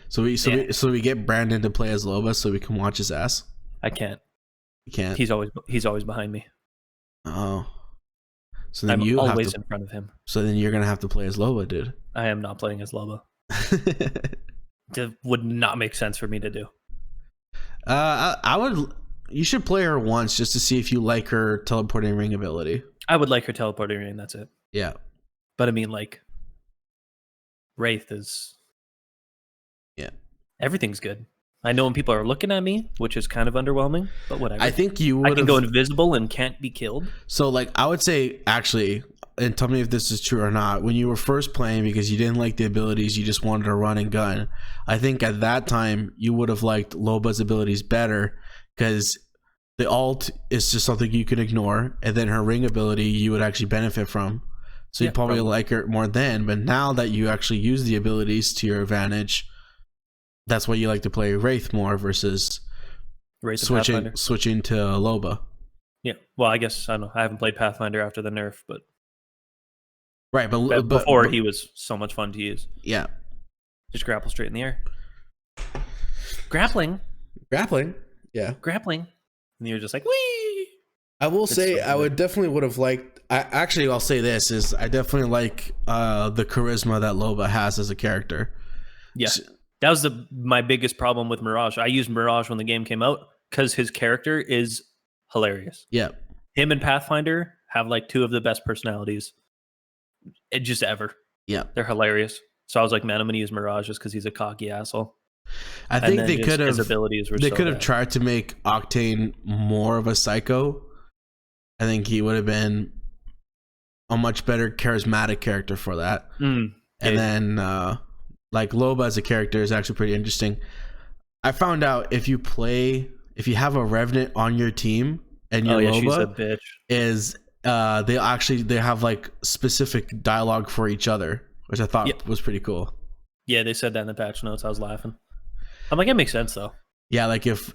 So we get Brandon to play as Loba so we can watch his ass. I can't. You can't. He's always behind me. Oh. So then I'm always in front of him. So then you're gonna have to play as Loba, dude. I am not playing as Loba. It would not make sense for me to do. I would. You should play her once just to see if you like her teleporting ring ability. I would like her teleporting ring. That's it. Yeah, but I mean, like, Wraith is. Yeah, everything's good. I know when people are looking at me, which is kind of underwhelming, but whatever. I think I can go invisible and can't be killed. So, like, I would say, actually, and tell me if this is true or not, when you were first playing because you didn't like the abilities, you just wanted to run and gun, I think at that time you would have liked Loba's abilities better because the ult is just something you can ignore, and then her ring ability you would actually benefit from. So you'd probably like her more then, but now that you actually use the abilities to your advantage, that's why you like to play Wraith more versus Wraith switching to Loba. Yeah, well, I guess I don't know. I haven't played Pathfinder after the nerf, but right, but before he was so much fun to use. Yeah, just grapple straight in the air. Grappling, yeah, grappling, and you're just like, wee. I will say, I would have liked. I'll say this is I definitely like the charisma that Loba has as a character. Yeah. That was my biggest problem with Mirage. I used Mirage when the game came out because his character is hilarious. Yeah. Him and Pathfinder have like 2 of the best personalities just ever. Yeah. They're hilarious. So I was like, man, I'm going to use Mirage just because he's a cocky asshole. I think they could have. His abilities were they could have tried to make Octane more of a psycho. I think he would have been a much better charismatic character for that. And then... like Loba as a character is actually pretty interesting. I found out if you have a Revenant on your team and your Loba she's a bitch. Is they have like specific dialogue for each other, which I thought was pretty cool. Yeah, they said that in the patch notes. I was laughing. I'm like, it makes sense though. Yeah, like if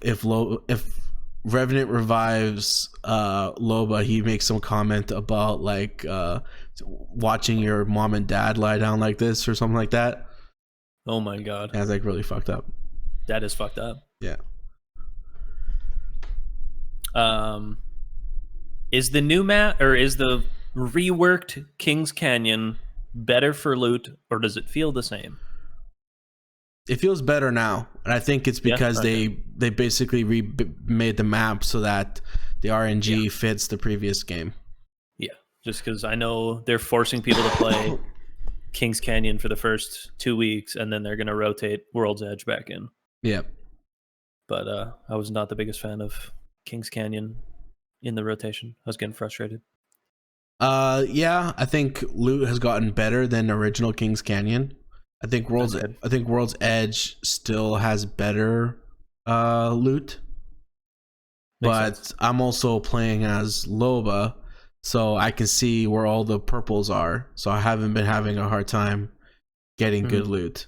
Revenant revives Loba, he makes some comment about like watching your mom and dad lie down like this or something like that. Oh my god. That's like really fucked up. That is fucked up. Yeah. Is the new map or is the reworked Kings Canyon better for loot, or does it feel the same? It feels better now, and I think it's because they basically made the map so that the RNG fits the previous game. Yeah, just because I know they're forcing people to play Kings Canyon for the first 2 weeks, and then they're going to rotate World's Edge back in. Yeah. But I was not the biggest fan of Kings Canyon in the rotation. I was getting frustrated. Yeah, I think loot has gotten better than original Kings Canyon. I think World's Edge still has better loot. But sense. I'm also playing as Loba, so I can see where all the purples are. So I haven't been having a hard time getting good loot.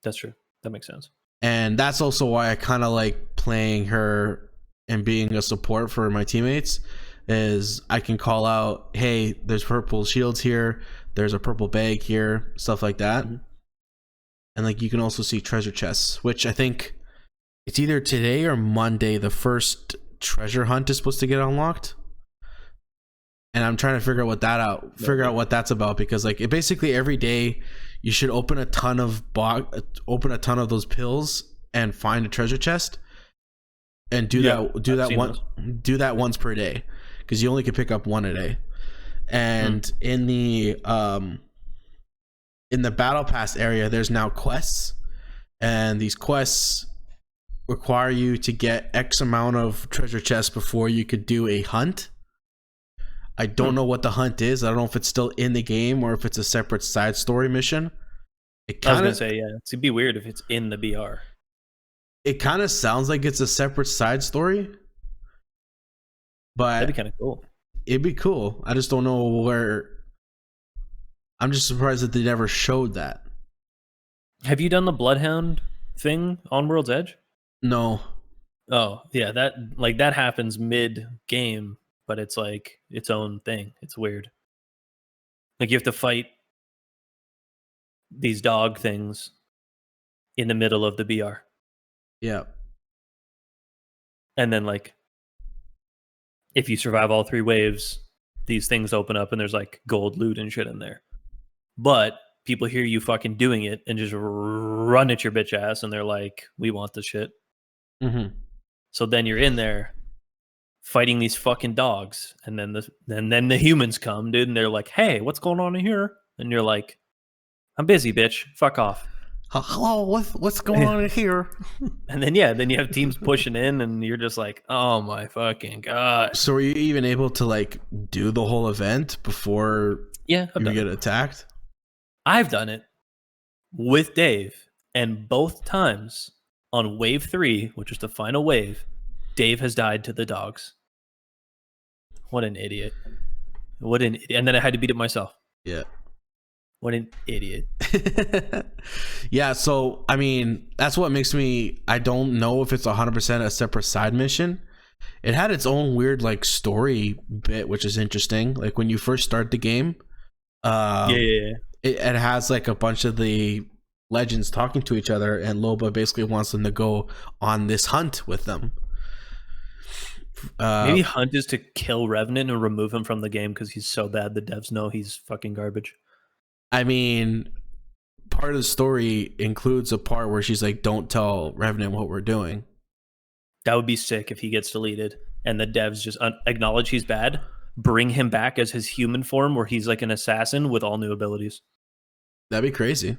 That's true. That makes sense. And that's also why I kind of like playing her and being a support for my teammates, is I can call out, hey, there's purple shields here, there's a purple bag here, stuff like that. And like you can also see treasure chests, which I think it's either today or Monday the first treasure hunt is supposed to get unlocked. And I'm trying to figure out what that's about, because like it basically every day you should open a ton of those pills and find a treasure chest, and do that once per day, because you only can pick up one a day. And in the battle pass area, there's now quests, and these quests require you to get X amount of treasure chests before you could do a hunt. I don't know what the hunt is. I don't know if it's still in the game or if it's a separate side story mission. I was gonna say, it'd be weird if it's in the BR. It kind of sounds like it's a separate side story, but that'd be kind of cool. It'd be cool. I just don't know where. I'm just surprised that they never showed that. Have you done the Bloodhound thing on World's Edge? No. Oh, yeah, that happens mid-game, but it's like its own thing. It's weird. Like you have to fight these dog things in the middle of the BR. Yeah. And then like if you survive all 3 waves, these things open up and there's like gold loot and shit in there. But people hear you fucking doing it and just run at your bitch ass, and they're like, we want this shit. So then you're in there fighting these fucking dogs, and then the humans come, dude, and they're like, hey, what's going on in here? And you're like, I'm busy, bitch. Fuck off. Hello, what's going on in here? And then you have teams pushing in, and you're just like, oh my fucking god. So were you even able to like do the whole event before you get attacked? I've done it with Dave, and both times on wave 3, which is the final wave, Dave has died to the dogs. What an idiot. And then I had to beat it myself. Yeah. What an idiot. Yeah, so I mean, that's what makes me, I don't know if it's 100% a separate side mission. It had its own weird like story bit, which is interesting. Like when you first start the game, it has like a bunch of the legends talking to each other, and Loba basically wants them to go on this hunt with them. Maybe hunt is to kill Revenant and remove him from the game because he's so bad the devs know he's fucking garbage. I mean, part of the story includes a part where she's like, don't tell Revenant what we're doing. That would be sick if he gets deleted and the devs just acknowledge he's bad, bring him back as his human form where he's like an assassin with all new abilities. That'd be crazy.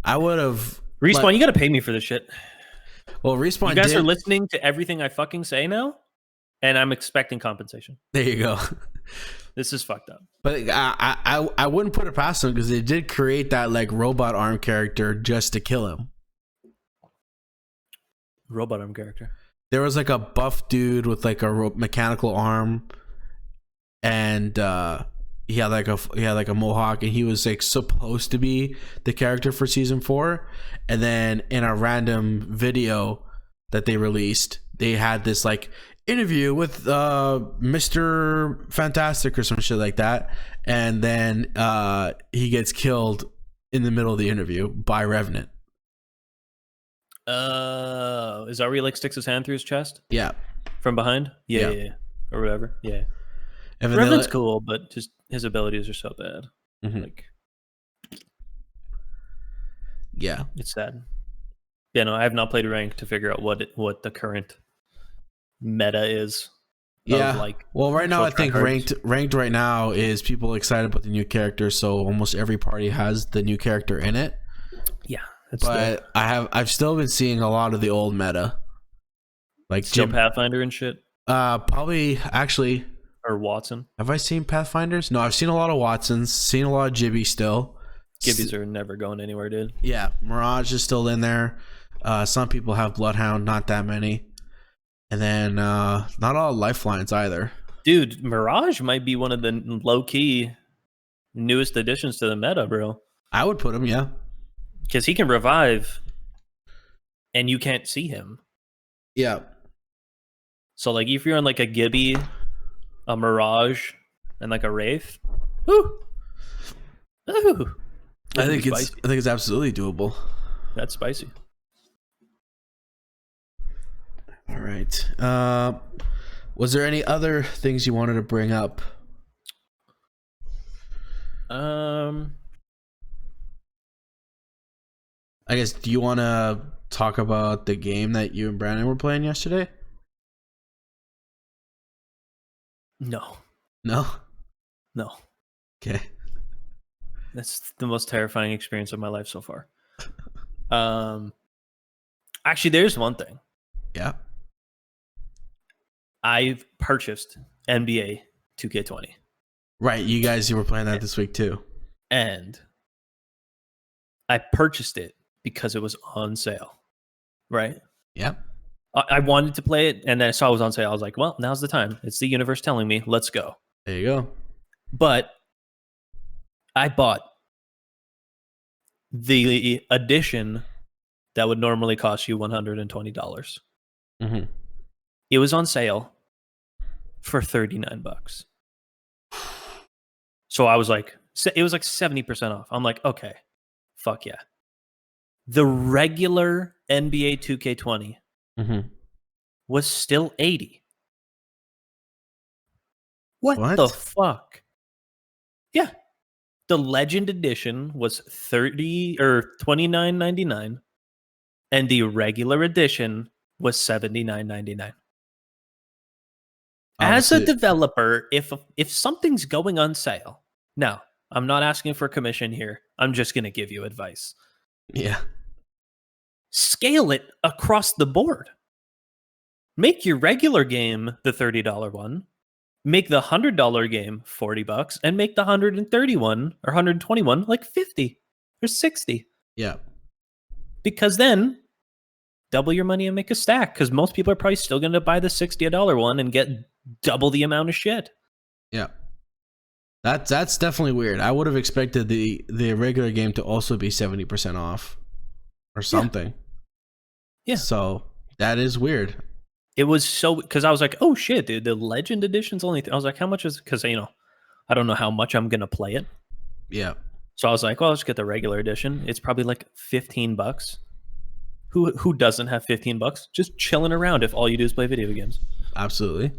I would have... Respawn, you gotta pay me for this shit. Well, Respawn, you guys are listening to everything I fucking say now, and I'm expecting compensation. There you go. This is fucked up. But I wouldn't put it past them, because they did create that like robot arm character just to kill him. Robot arm character. There was like a buff dude with like a mechanical arm, and he had like a mohawk, and he was like supposed to be the character for season 4. And then in a random video that they released, they had this like interview with Mr. Fantastic or some shit like that, and then he gets killed in the middle of the interview by Revenant. Is that where he like sticks his hand through his chest? Yeah. from behind. Yeah. Or whatever. Yeah. And Revenant's cool, but just his abilities are so bad. Mm-hmm. Like, yeah, it's sad. Yeah, no, I have not played rank to figure out what the current meta is. Yeah. Like, well, right now I think ranked right now is people excited about the new character, so almost every party has the new character in it. Yeah, but I've still been seeing a lot of the old meta, like still Pathfinder and shit. Probably actually. Or Watson. Have I seen Pathfinders? No, I've seen a lot of Watsons. Seen a lot of Gibby still. Gibbies are never going anywhere, dude. Yeah, Mirage is still in there. Some people have Bloodhound, not that many. And then not all Lifelines either. Dude, Mirage might be one of the low-key newest additions to the meta, bro. I would put him, yeah. Because he can revive, and you can't see him. Yeah. So, like, if you're on, like, a Gibby, a Mirage, and, like, a Wraith, woo! Ooh. I think it's absolutely doable. That's spicy. All right. Was there any other things you wanted to bring up? I guess, do you want to talk about the game that you and Brandon were playing yesterday? No. No? No. Okay. That's the most terrifying experience of my life so far. Actually, there's one thing. Yeah. I've purchased NBA 2K20. Right, you were playing that this week too. And I purchased it because it was on sale. Right? Yeah. I wanted to play it, and then I saw it was on sale. I was like, well, now's the time. It's the universe telling me, let's go. There you go. But I bought the edition that would normally cost you $120. Mm-hmm. It was on sale for $39. So I was like, it was like 70% off. I'm like, okay, fuck yeah. The regular NBA 2K20 was still $80. What the fuck? Yeah. The Legend Edition was $29.99, and the regular edition was $79.99. As a developer, if something's going on sale, now I'm not asking for commission here. I'm just going to give you advice. Yeah. Scale it across the board. Make your regular game the $30 one. Make the $100 game $40, and make the 131 or 121 like 50 or 60. Yeah. Because then double your money and make a stack. Because most people are probably still going to buy the $60 one and get double the amount of shit. Yeah. That's definitely weird. I would have expected the regular game to also be 70% off or something. Yeah. So that is weird. It was so, because I was like, oh shit, dude, the Legend Edition's only, I was like, how much is, because, I don't know how much I'm going to play it. Yeah. So I was like, well, I'll just get the regular edition. It's probably like $15. Who doesn't have $15 just chilling around if all you do is play video games? Absolutely.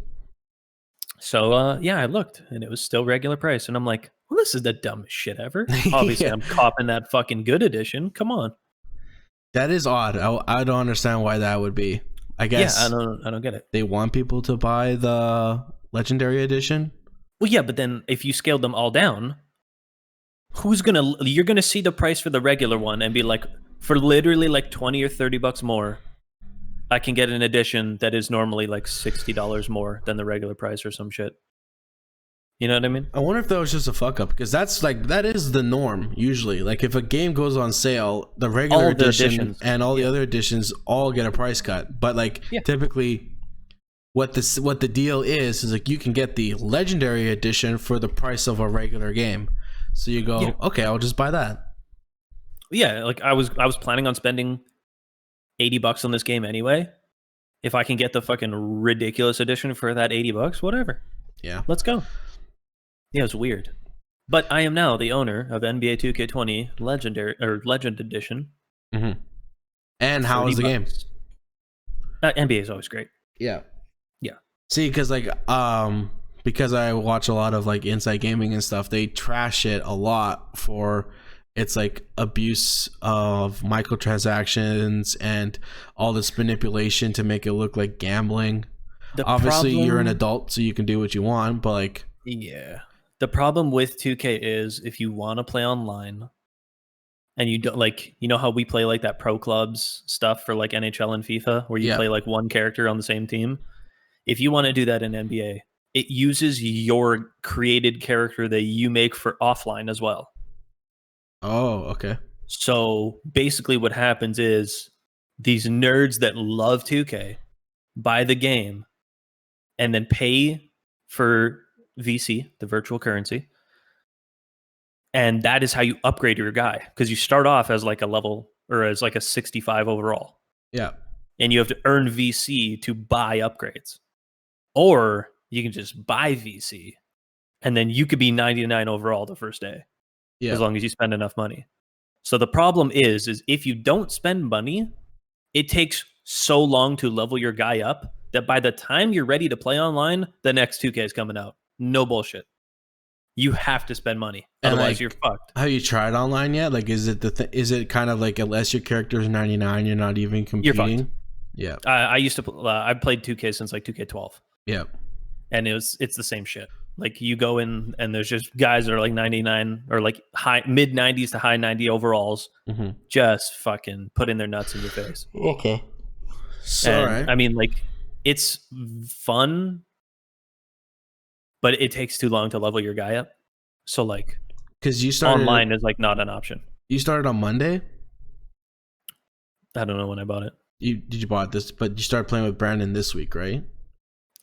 So, I looked, and it was still regular price. And I'm like, well, this is the dumbest shit ever. Obviously, I'm copping that fucking good edition. Come on. That is odd. I don't understand why that would be. I guess. Yeah, I don't get it. They want people to buy the Legendary Edition? Well, yeah, but then if you scaled them all down, you're gonna see the price for the regular one and be like, for literally like $20 or $30 more, I can get an edition that is normally like $60 more than the regular price or some shit. You know what I mean? I wonder if that was just a fuck up, because that is the norm usually. Like if a game goes on sale, the regular edition and all the other editions all get a price cut. But typically, what the deal is like you can get the Legendary Edition for the price of a regular game. So you go, okay, I'll just buy that. Yeah, like I was planning on spending $80 on this game anyway. If I can get the fucking ridiculous edition for that $80, whatever. Yeah, let's go. Yeah, it's weird. But I am now the owner of NBA 2K20 Legend Edition. Mm-hmm. And how is the game? NBA is always great. Yeah. Yeah. See, because I watch a lot of like Inside Gaming and stuff, they trash it a lot for its like abuse of microtransactions and all this manipulation to make it look like gambling. Obviously, you're an adult, so you can do what you want, but like, yeah, the problem with 2K is if you want to play online and you don't like, you know how we play like that pro clubs stuff for like NHL and FIFA where you play like one character on the same team. If you want to do that in NBA, it uses your created character that you make for offline as well. Oh, okay. So basically what happens is these nerds that love 2K buy the game and then pay for VC, the virtual currency. And that is how you upgrade your guy, because you start off as like a level or as like a 65 overall. Yeah. And you have to earn VC to buy upgrades. Or you can just buy VC and then you could be 99 overall the first day. Yeah. As long as you spend enough money. So the problem is if you don't spend money, it takes so long to level your guy up that by the time you're ready to play online, the next 2K is coming out. No bullshit. You have to spend money. Otherwise, you're fucked. Have you tried online yet? Like, is it kind of like unless your character is 99, you're not even competing? You're fucked. Yeah. I played 2K since like 2K12. Yeah. And it's the same shit. Like you go in and there's just guys that are like 99 or like mid 90s to high 90 overalls, just fucking putting their nuts in your face. Okay. Sorry. I mean, like, it's fun, but it takes too long to level your guy up. So like, because you started online is like not an option. You started on Monday? I don't know when I bought it. Did you bought this? But you started playing with Brandon this week, right?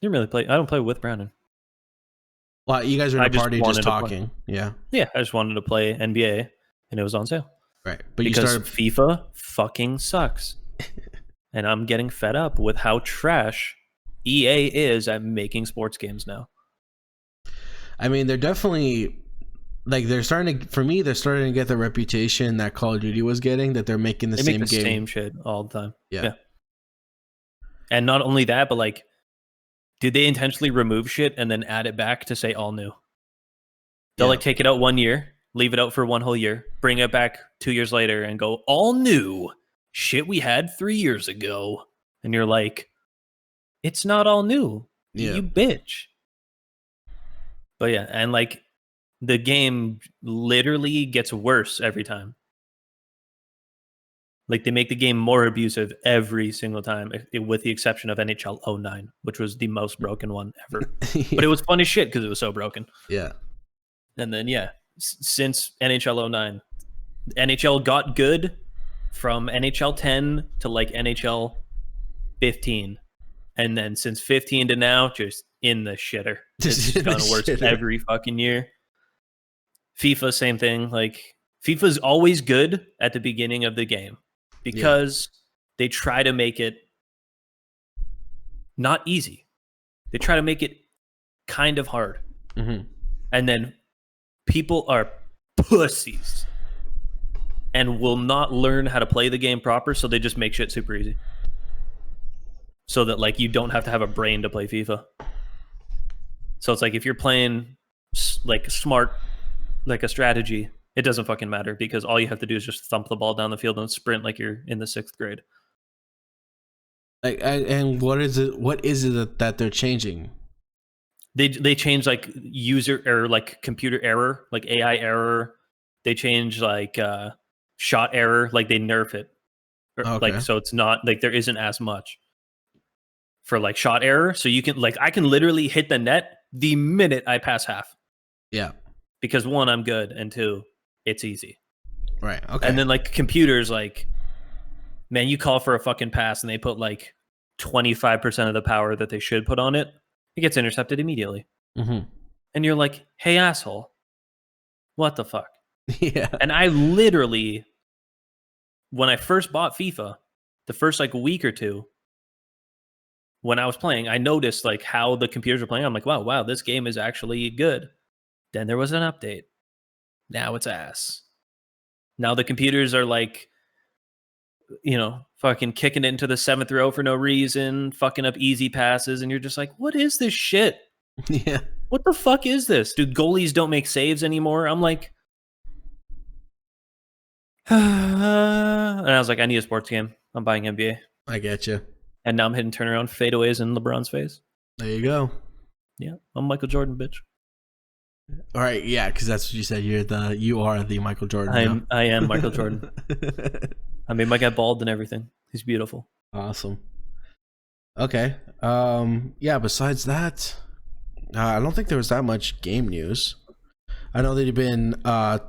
Didn't really play. I don't play with Brandon. Well, you guys are in a party just talking. Yeah. Yeah, I just wanted to play NBA, and it was on sale. Right, but because FIFA fucking sucks, and I'm getting fed up with how trash EA is at making sports games now. I mean, they're definitely like they're starting to get the reputation that Call of Duty was getting, that they're making the same shit all the time. Yeah. And not only that, but like, did they intentionally remove shit and then add it back to say all new? They'll like take it out 1 year, leave it out for 1 whole year, bring it back 2 years later and go all new shit we had 3 years ago. And you're like, it's not all new. You bitch. But yeah, and like the game literally gets worse every time. Like they make the game more abusive every single time, with the exception of NHL 09, which was the most broken one ever. But it was fun as shit because it was so broken. Yeah. And then, since NHL 09, NHL got good from NHL 10 to like NHL 15. And then since 15 to now, just in the shitter. It's just gotten worse every fucking year. FIFA, same thing. Like, FIFA's always good at the beginning of the game, because they try to make it not easy. They try to make it kind of hard. Mm-hmm. And then people are pussies and will not learn how to play the game proper, so they just make shit super easy. So that like you don't have to have a brain to play FIFA. So it's like if you're playing like smart, like a strategy, it doesn't fucking matter, because all you have to do is just thump the ball down the field and sprint like you're in the 6th grade. And what is it that they're changing? They change like user error, like computer error, like AI error. They change like shot error, like they nerf it. Like so it's not like there isn't as much for like shot error. So you can like I can literally hit the net the minute I pass half. Yeah. Because 1, I'm good, and 2, it's easy. Right. Okay. And then like computers, like, man, you call for a fucking pass and they put like 25% of the power that they should put on it. It gets intercepted immediately. Mm-hmm. And you're like, hey, asshole, what the fuck? Yeah. And I literally, when I first bought FIFA, the first like week or two, when I was playing, I noticed like how the computers were playing. I'm like, wow, this game is actually good. Then there was an update. Now it's ass. Now the computers are like fucking kicking it into the 7th row for no reason, fucking up easy passes, and you're just like, what is this shit? Yeah. What the fuck is this? Dude, goalies don't make saves anymore. I'm like, and I was like, I need a sports game. I'm buying NBA. I get you. And now I'm hitting turnaround fadeaways in LeBron's face. There you go. Yeah, I'm Micheal Jordan, bitch. All right, yeah, because that's what you said. You are the Micheal Jordan. I am Micheal Jordan. I made my guy bald and everything. He's beautiful. Awesome. Okay. Yeah. Besides that, I don't think there was that much game news. I know they've been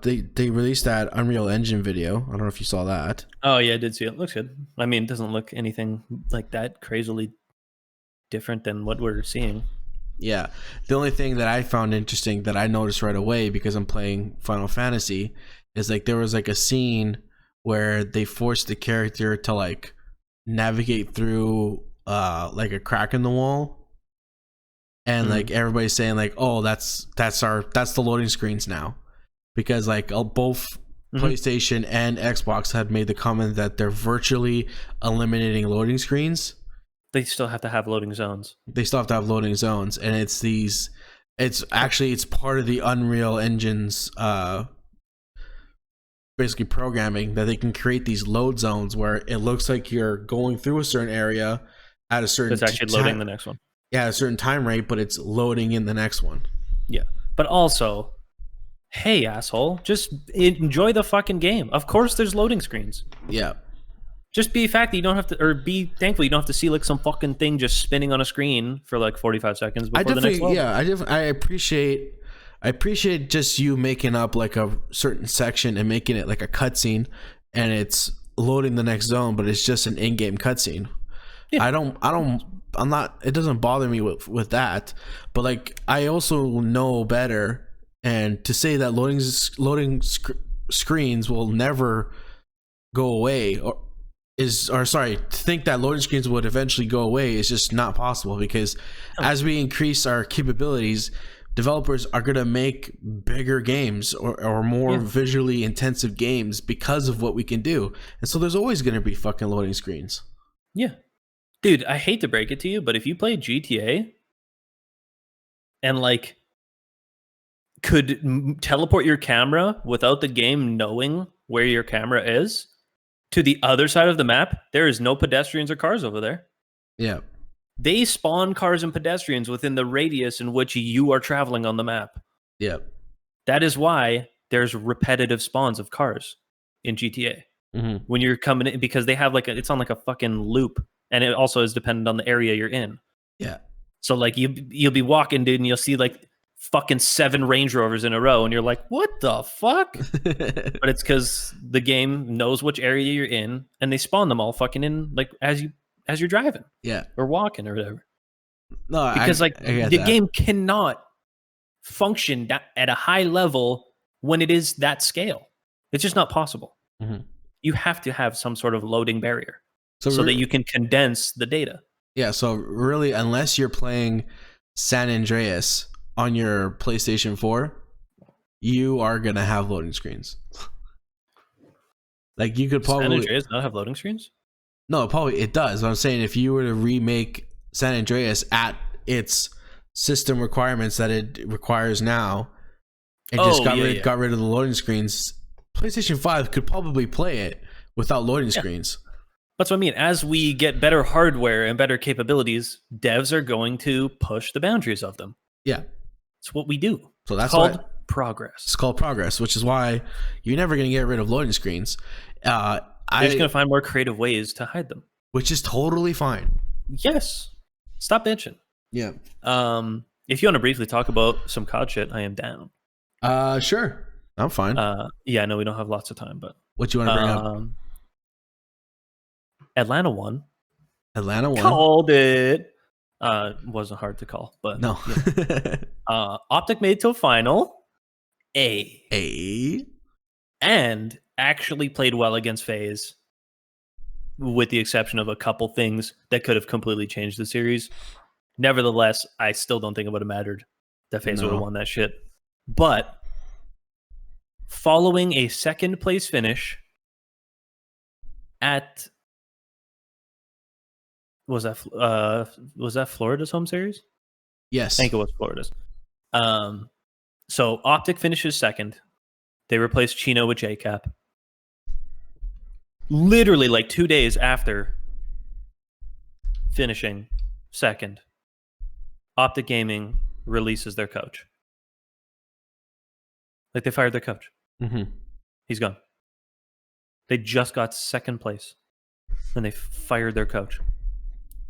they released that Unreal Engine video. I don't know if you saw that. Oh yeah, I did see it. Looks good. I mean, it doesn't look anything like that crazily different than what we're seeing. Yeah. The only thing that I found interesting that I noticed right away because I'm playing Final Fantasy is like there was like a scene where they forced the character to like navigate through like a crack in the wall. And like everybody's saying like, oh, that's the loading screens now, because like both PlayStation and Xbox had made the comment that they're virtually eliminating loading screens. They still have to have loading zones. They still have to have loading zones, and it's part of the Unreal Engine's basically programming that they can create these load zones where it looks like you're going through a certain area at a certain it's actually loading the next one. Yeah, a certain time rate, but it's loading in the next one. Yeah. But also, hey, asshole, just enjoy the fucking game. Of course there's loading screens. Yeah. Just be fact that you don't have to, or be thankful you don't have to see like some fucking thing just spinning on a screen for like 45 seconds before the next level. Yeah, I appreciate just you making up like a certain section and making it like a cutscene, and it's loading the next zone, but it's just an in-game cutscene. Yeah. It doesn't bother me with that, but like I also know better, and to say that loading screens will never go away, to think that loading screens would eventually go away is just not possible, because as we increase our capabilities, developers are going to make bigger games or more visually intensive games because of what we can do. And so there's always going to be fucking loading screens. Yeah. Dude, I hate to break it to you, but if you play GTA and like could teleport your camera without the game knowing where your camera is to the other side of the map, there is no pedestrians or cars over there. Yeah. They spawn cars and pedestrians within the radius in which you are traveling on the map. Yeah. That is why there's repetitive spawns of cars in GTA. Mm-hmm. When you're coming in, because they have it's on like a fucking loop. And it also is dependent on the area you're in. Yeah. So like you'll be walking, dude, and you'll see like fucking 7 Range Rovers in a row, and you're like, what the fuck? But it's because the game knows which area you're in, and they spawn them all fucking in like as you're driving. Yeah. Or walking or whatever. No, because the game cannot function at a high level when it is that scale. It's just not possible. Mm-hmm. You have to have some sort of loading barrier. So that you can condense the data. Yeah, so really, unless you're playing San Andreas on your PlayStation 4, you are going to have loading screens. Like, you could probably... San Andreas not have loading screens? No, it does. But I'm saying if you were to remake San Andreas at its system requirements that it requires now, and just got rid of the loading screens, PlayStation 5 could probably play it without loading screens. That's what I mean. As we get better hardware and better capabilities, devs are going to push the boundaries of them. Yeah. It's what we do. So that's called progress. It's called progress, which is why you're never going to get rid of loading screens. You're just going to find more creative ways to hide them. Which is totally fine. Yes. Stop bitching. Yeah. If you want to briefly talk about some COD shit, I am down. Sure. I'm fine. Yeah, I know we don't have lots of time, but... What you want to bring up? Atlanta won. Called it. Wasn't hard to call, but no. Yeah. Optic made it to a final. And actually played well against FaZe, with the exception of a couple things that could have completely changed the series. Nevertheless, I still don't think it would have mattered that FaZe would have won that shit. But following a second place finish at was that Florida's home series? Yes, I think it was Florida's. So Optic finishes second. They replaced Chino with JCap. Literally like 2 days after finishing second, Optic Gaming releases their coach. Like, they fired their coach. Mm-hmm. He's gone. They just got second place, and they fired their coach.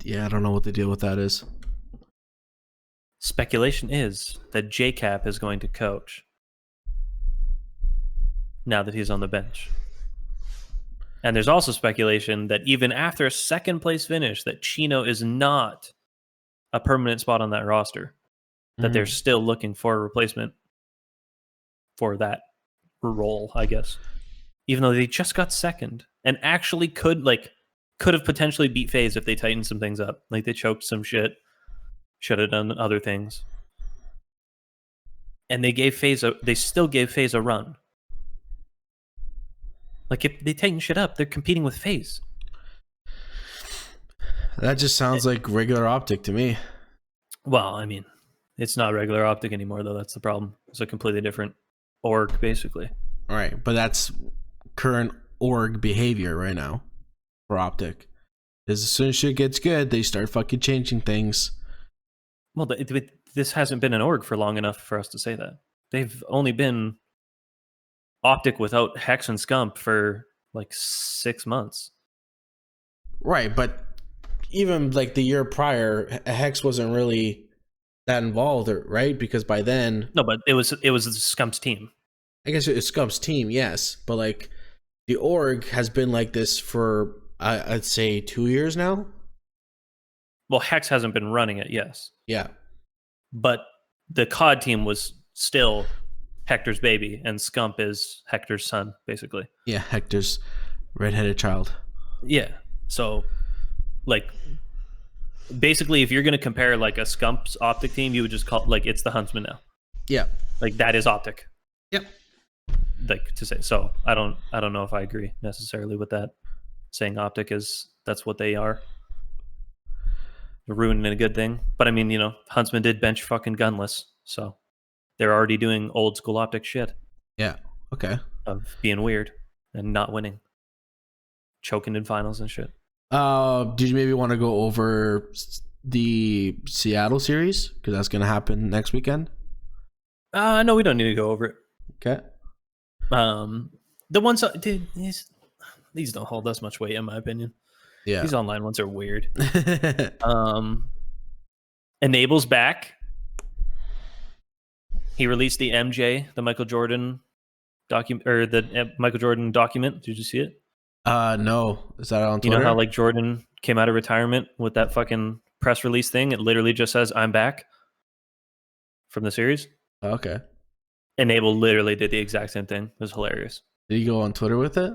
Yeah, I don't know what the deal with that is. Speculation is that JCap is going to coach now that he's on the bench. And there's also speculation that even after a second place finish, that Chino is not a permanent spot on that roster. That they're still looking for a replacement for that role, I guess. Even though they just got second and actually could have potentially beat FaZe if they tightened some things up. Like, they choked some shit, should have done other things. And they still gave FaZe a run. Like, if they tighten shit up, they're competing with FaZe. That just sounds like regular Optic to me. Well, I mean, it's not regular Optic anymore, though. That's the problem. It's a completely different org, basically. All right, but that's current org behavior right now for Optic. Because as soon as shit gets good, they start fucking changing things. Well, this hasn't been an org for long enough for us to say that. They've only been Optic without Hex and Scump for like 6 months. Right, but even like the year prior, Hex wasn't really that involved, right? Because by then, no, but it was Scump's team. I guess it's Scump's team, yes, but like the org has been like this for I'd say 2 years now. Well, Hex hasn't been running it, yes. Yeah, but the COD team was still Hector's baby, and Scump is Hector's son, basically. Yeah, Hector's redheaded child. Yeah, so like basically, if you're going to compare like a Scump's Optic team, you would just call like it's the Huntsman now. Yeah, like that is Optic. Yep. Like to say so, I don't know if I agree necessarily with that. Saying Optic that's what they are. Ruining a good thing, but I mean, Huntsman did bench fucking Gunless, so they're already doing old school Optic shit. Yeah. Okay. Of being weird and not winning, choking in finals and shit. Did you maybe want to go over the Seattle series because that's going to happen next weekend? No, we don't need to go over it. Okay. The ones these don't hold us much weight, in my opinion. Yeah, these online ones are weird. Enable's back. He released the MJ, the Micheal Jordan document, or the Micheal Jordan document. Did you see it? No. Is that on Twitter? You know how like Jordan came out of retirement with that fucking press release thing? It literally just says "I'm back" from the series. Okay. Enable literally did the exact same thing. It was hilarious. Did you go on Twitter with it?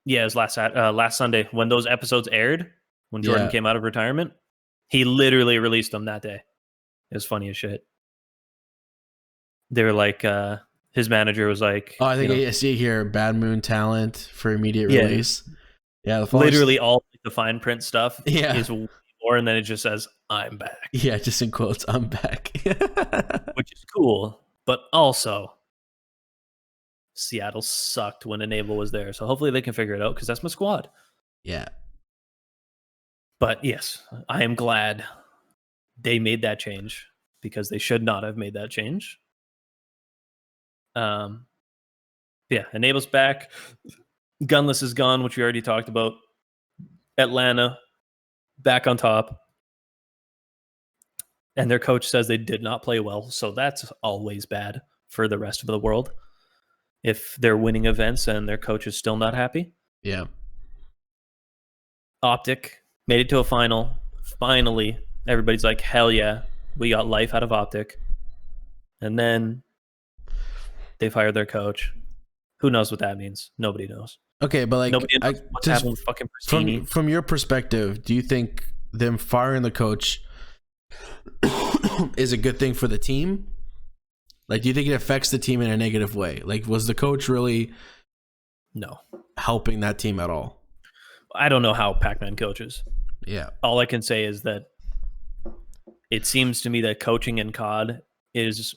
Yeah, it was last Sunday when those episodes aired. When Jordan came out of retirement, he literally released them that day. It was funny as shit. They were like, his manager was like, "Oh, I think I see here, Bad Moon talent for immediate release." Yeah, literally all the fine print stuff is more, and then it just says, "I'm back." Yeah, just in quotes, "I'm back," which is cool, but also Seattle sucked when Enable was there, so hopefully they can figure it out because that's my squad. Yeah. But yes, I am glad they made that change because they should not have made that change. Yeah, Enable's back. Gunless is gone, which we already talked about. Atlanta back on top. And their coach says they did not play well, so that's always bad for the rest of the world. If they're winning events and their coach is still not happy. Yeah. Optic made it to a final. Finally, everybody's like, hell yeah, we got life out of Optic. And then they fired their coach. Who knows what that means? Nobody knows. Okay, but like, nobody knows what's happening with fucking Pristini. From your perspective, do you think them firing the coach is a good thing for the team? Like, do you think it affects the team in a negative way? Like, was the coach really no helping that team at all? I don't know how Pac-Man coaches. Yeah. All I can say is that it seems to me that coaching in COD is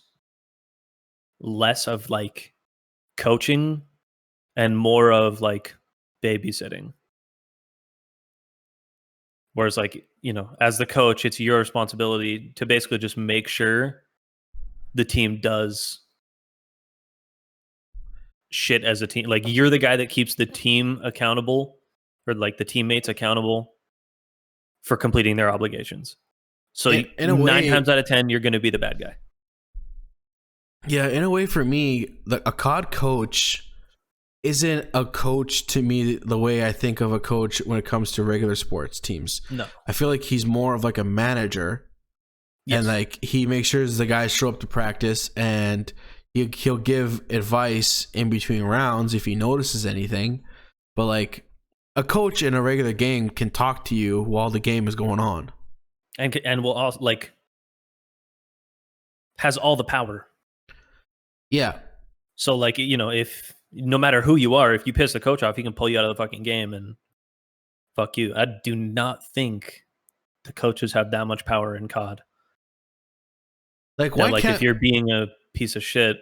less of like coaching and more of like babysitting. Whereas like, you know, as the coach, it's your responsibility to basically just make sure the team does shit as a team. Like you're the guy that keeps the team accountable, or like the teammates accountable for completing their obligations. So in a way, 9 times out of 10, you're going to be the bad guy. Yeah, in a way, for me, a COD coach isn't a coach to me the way I think of a coach when it comes to regular sports teams. No. I feel like he's more of like a manager. Yes. And like he makes sure the guys show up to practice, and he'll give advice in between rounds if he notices anything. But like a coach in a regular game can talk to you while the game is going on. And will also like has all the power. Yeah. So like, you know, if no matter who you are, if you piss the coach off, he can pull you out of the fucking game and fuck you. I do not think the coaches have that much power in COD. Like, why like if you're being a piece of shit,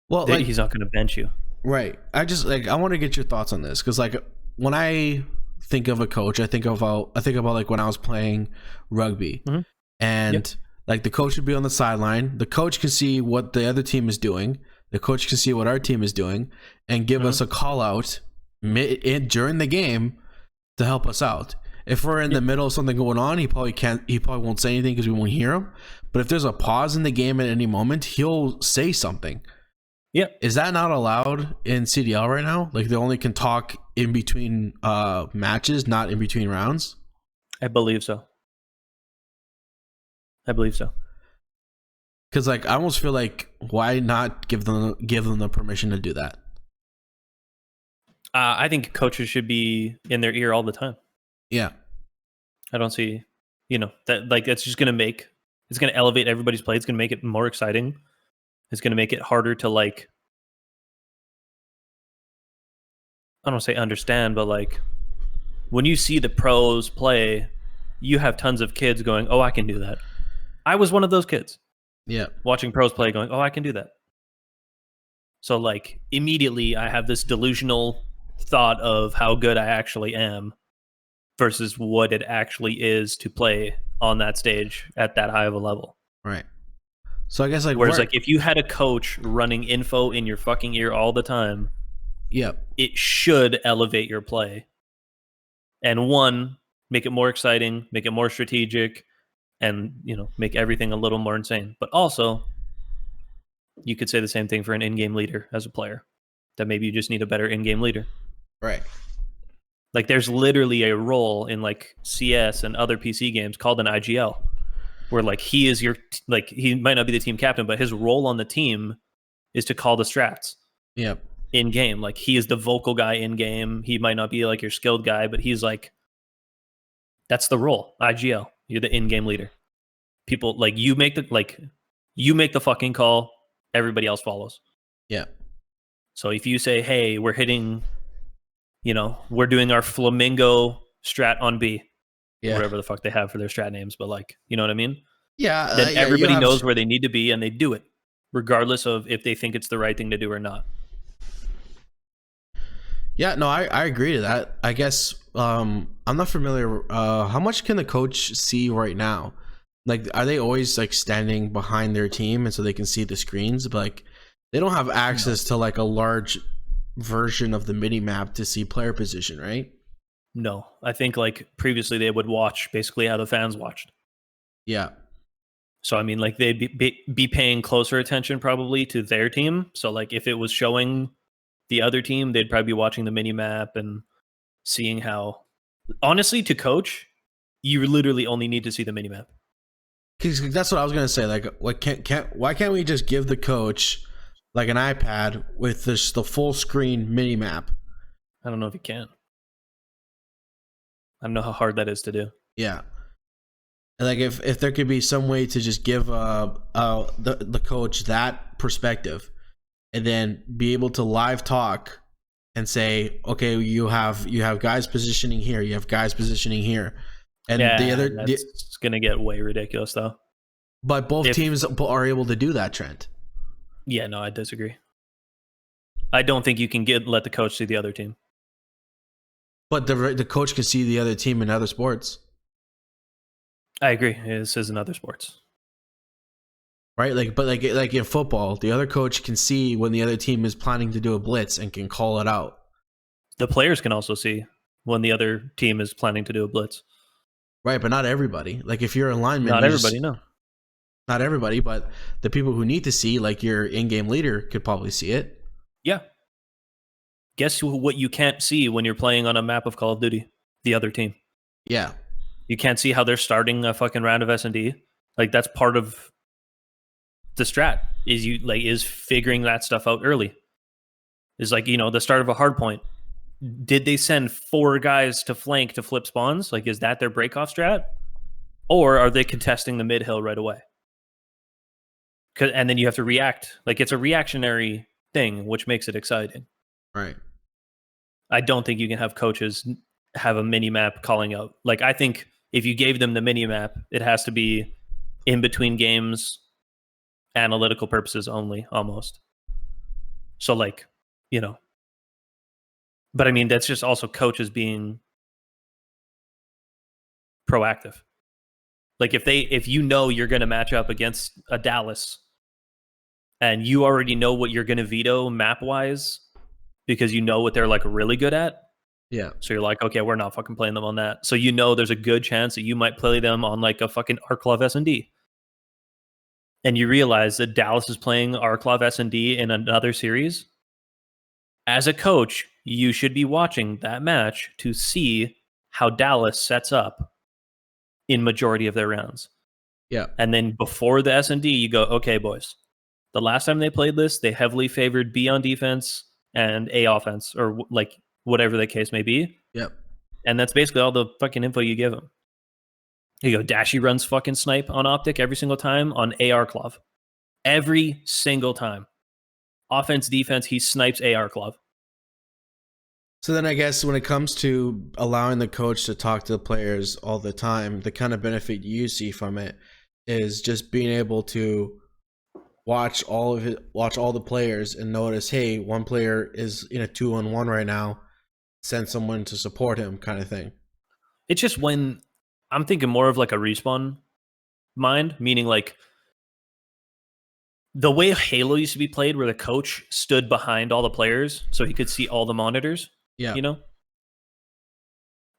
well, like, he's not going to bench you. Right. I want to get your thoughts on this, because like when I think of a coach, I think about like when I was playing rugby, and like the coach would be on the sideline. The coach can see what the other team is doing. The coach can see what our team is doing and give us a call out during the game to help us out. If we're in the middle of something going on, he probably won't say anything because we won't hear him. But if there's a pause in the game at any moment, he'll say something. Yeah. Is that not allowed in CDL right now? Like they only can talk in between matches, not in between rounds? I believe so. Because like I almost feel like, why not give them the permission to do that? I think coaches should be in their ear all the time. Yeah. I don't see, you know, that like it's just going to elevate everybody's play. It's going to make it more exciting. It's going to make it harder to like, I don't want to say understand, but like when you see the pros play, you have tons of kids going, oh, I can do that. I was one of those kids. Yeah. Watching pros play going, oh, I can do that. So like immediately I have this delusional thought of how good I actually am versus what it actually is to play on that stage at that high of a level. Right. So I guess like, whereas like if you had a coach running info in your fucking ear all the time, it should elevate your play. And one, make it more exciting, make it more strategic, and you know, make everything a little more insane. But also, you could say the same thing for an in-game leader as a player. That maybe you just need a better in-game leader. Right. Like there's literally a role in like CS and other PC games called an IGL, where like he is like he might not be the team captain, but his role on the team is to call the strats. Yep. In game, like he is the vocal guy in game. He might not be like your skilled guy, but he's like, that's the role. IGL, you're the in-game leader. People like you make the fucking call. Everybody else follows. Yeah. So if you say, hey, we're hitting, you know, we're doing our flamingo strat on B, whatever the fuck they have for their strat names, but like, you know what I mean? Yeah. Then everybody knows where they need to be and they do it, regardless of if they think it's the right thing to do or not. Yeah, no, I agree to that. I guess I'm not familiar. How much can the coach see right now? Like, are they always like standing behind their team and so they can see the screens? But like, they don't have access to like a large version of the mini map to see player position, right? No, I think like previously they would watch basically how the fans watched. Yeah. So I mean, like they'd be paying closer attention probably to their team. So like if it was showing the other team, they'd probably be watching the mini map and seeing how. Honestly, to coach, you literally only need to see the mini map. That's what I was gonna say. Like, why can't we just give the coach like an iPad with the full screen mini map? I don't know if you can. I don't know how hard that is to do. Yeah. Like if there could be some way to just give the coach that perspective, and then be able to live talk and say, okay, you have guys positioning here, you have guys positioning here, and that's gonna get way ridiculous though. But both teams are able to do that, Trent. Yeah, no, I disagree. I don't think you can let the coach see the other team. But the coach can see the other team in other sports. I agree. This is in other sports. Right? Like in football, the other coach can see when the other team is planning to do a blitz and can call it out. The players can also see when the other team is planning to do a blitz. Right, but not everybody. Like if you're a lineman, not everybody, no. Not everybody, but the people who need to see, like your in-game leader, could probably see it. Yeah. Guess what you can't see when you're playing on a map of Call of Duty? The other team. Yeah. You can't see how they're starting a fucking round of S&D. Like that's part of the strat is figuring that stuff out early. Is like, the start of a hard point. Did they send 4 guys to flank to flip spawns? Like, is that their breakoff strat? Or are they contesting the mid hill right away? And then you have to react. Like, it's a reactionary thing, which makes it exciting. Right. I don't think you can have coaches have a mini map calling out. Like, I think if you gave them the mini map, it has to be in between games, analytical purposes only, almost. So, like, but I mean, that's just also coaches being proactive. Like if you know you're going to match up against a Dallas and you already know what you're going to veto map wise because you know what they're like really good at. Yeah. So you're like, okay, we're not fucking playing them on that. So there's a good chance that you might play them on like a fucking Arclov S&D. And you realize that Dallas is playing Arclov S&D in another series. As a coach, you should be watching that match to see how Dallas sets up in majority of their rounds. Yeah. And then before the S&D, you go, okay, boys, the last time they played this, they heavily favored B on defense and A offense, or like whatever the case may be. Yep. And that's basically all the fucking info you give them. You go, Dashy runs fucking snipe on Optic every single time on AR Clov. Every single time. Offense, defense, he snipes AR Clov. So then I guess when it comes to allowing the coach to talk to the players all the time, the kind of benefit you see from it is just being able to watch all the players and notice, hey, one player is in a 2-on-1 right now, send someone to support him kind of thing. It's just when I'm thinking more of like a respawn mind, meaning like the way Halo used to be played where the coach stood behind all the players so he could see all the monitors. Yeah.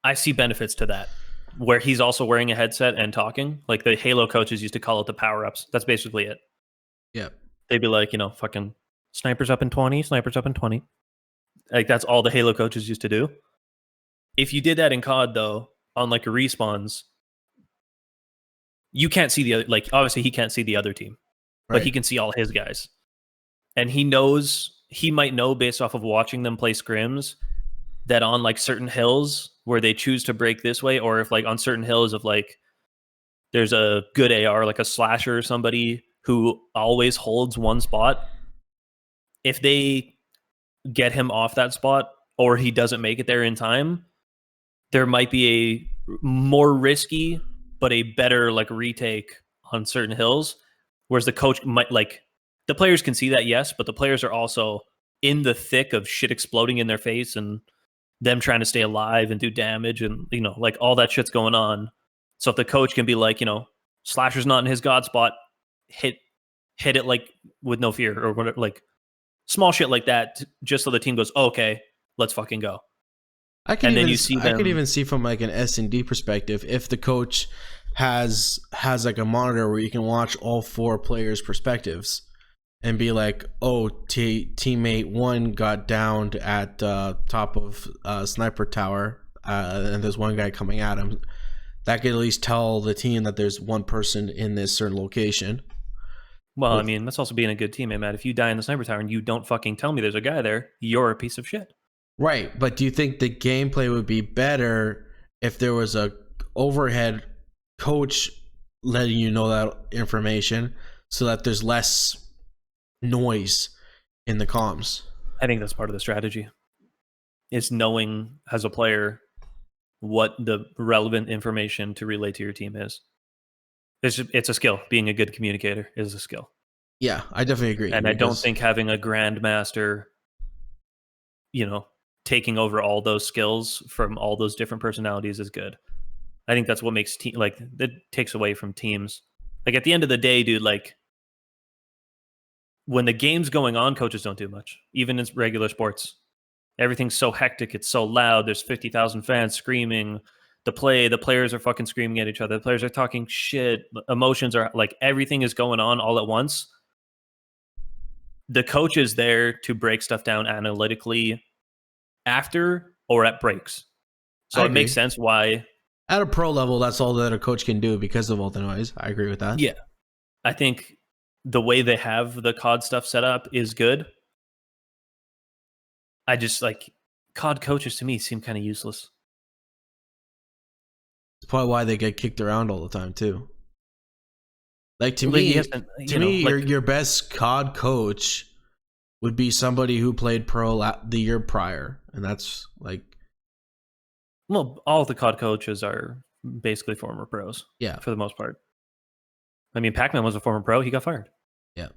I see benefits to that where he's also wearing a headset and talking. Like the Halo coaches used to call it the power-ups. That's basically it. Yeah. They'd be like, fucking snipers up in 20, snipers up in 20. Like that's all the Halo coaches used to do. If you did that in COD though, on like respawns, you can't see the other, like obviously he can't see the other team, but he can see all his guys. And he might know based off of watching them play scrims that on like certain hills where they choose to break this way, or if like on certain hills of like there's a good AR, like a slasher or somebody who always holds one spot, if they get him off that spot or he doesn't make it there in time, there might be a more risky but a better like retake on certain hills. Whereas the coach might like the players can see that, yes, but the players are also in the thick of shit exploding in their face and them trying to stay alive and do damage and like all that shit's going on. So if the coach can be like, Slasher's not in his god spot, hit it like with no fear or whatever, like small shit like that, just so the team goes, oh, okay, let's fucking go. I could even see from like an S&D perspective if the coach has like a monitor where you can watch all 4 players' perspectives and be like, oh, teammate 1 got downed at top of sniper tower and there's one guy coming at him. That could at least tell the team that there's one person in this certain location. Well, I mean, that's also being a good teammate, Matt. If you die in the sniper tower and you don't fucking tell me there's a guy there, you're a piece of shit. Right, but do you think the gameplay would be better if there was a overhead coach letting you know that information so that there's less noise in the comms? I think that's part of the strategy. is knowing as a player what the relevant information to relay to your team is. It's a skill. Being a good communicator is a skill. Yeah, I definitely agree. And I don't think having a grandmaster, taking over all those skills from all those different personalities is good. I think that's what makes that takes away from teams. Like at the end of the day, dude, like when the game's going on, coaches don't do much, even in regular sports. Everything's so hectic. It's so loud. There's 50,000 fans screaming. The players are fucking screaming at each other. The players are talking shit. Emotions are like everything is going on all at once. The coach is there to break stuff down analytically after or at breaks. So it makes sense why. At a pro level, that's all that a coach can do because of all the noise. I agree with that. Yeah. I think the way they have the COD stuff set up is good. I just like COD coaches to me seem kind of useless. It's probably why they get kicked around all the time too. Like to me, your best COD coach would be somebody who played pro the year prior, and that's like. Well, all the COD coaches are basically former pros. Yeah, for the most part. I mean, Pac-Man was a former pro. He got fired. Yeah.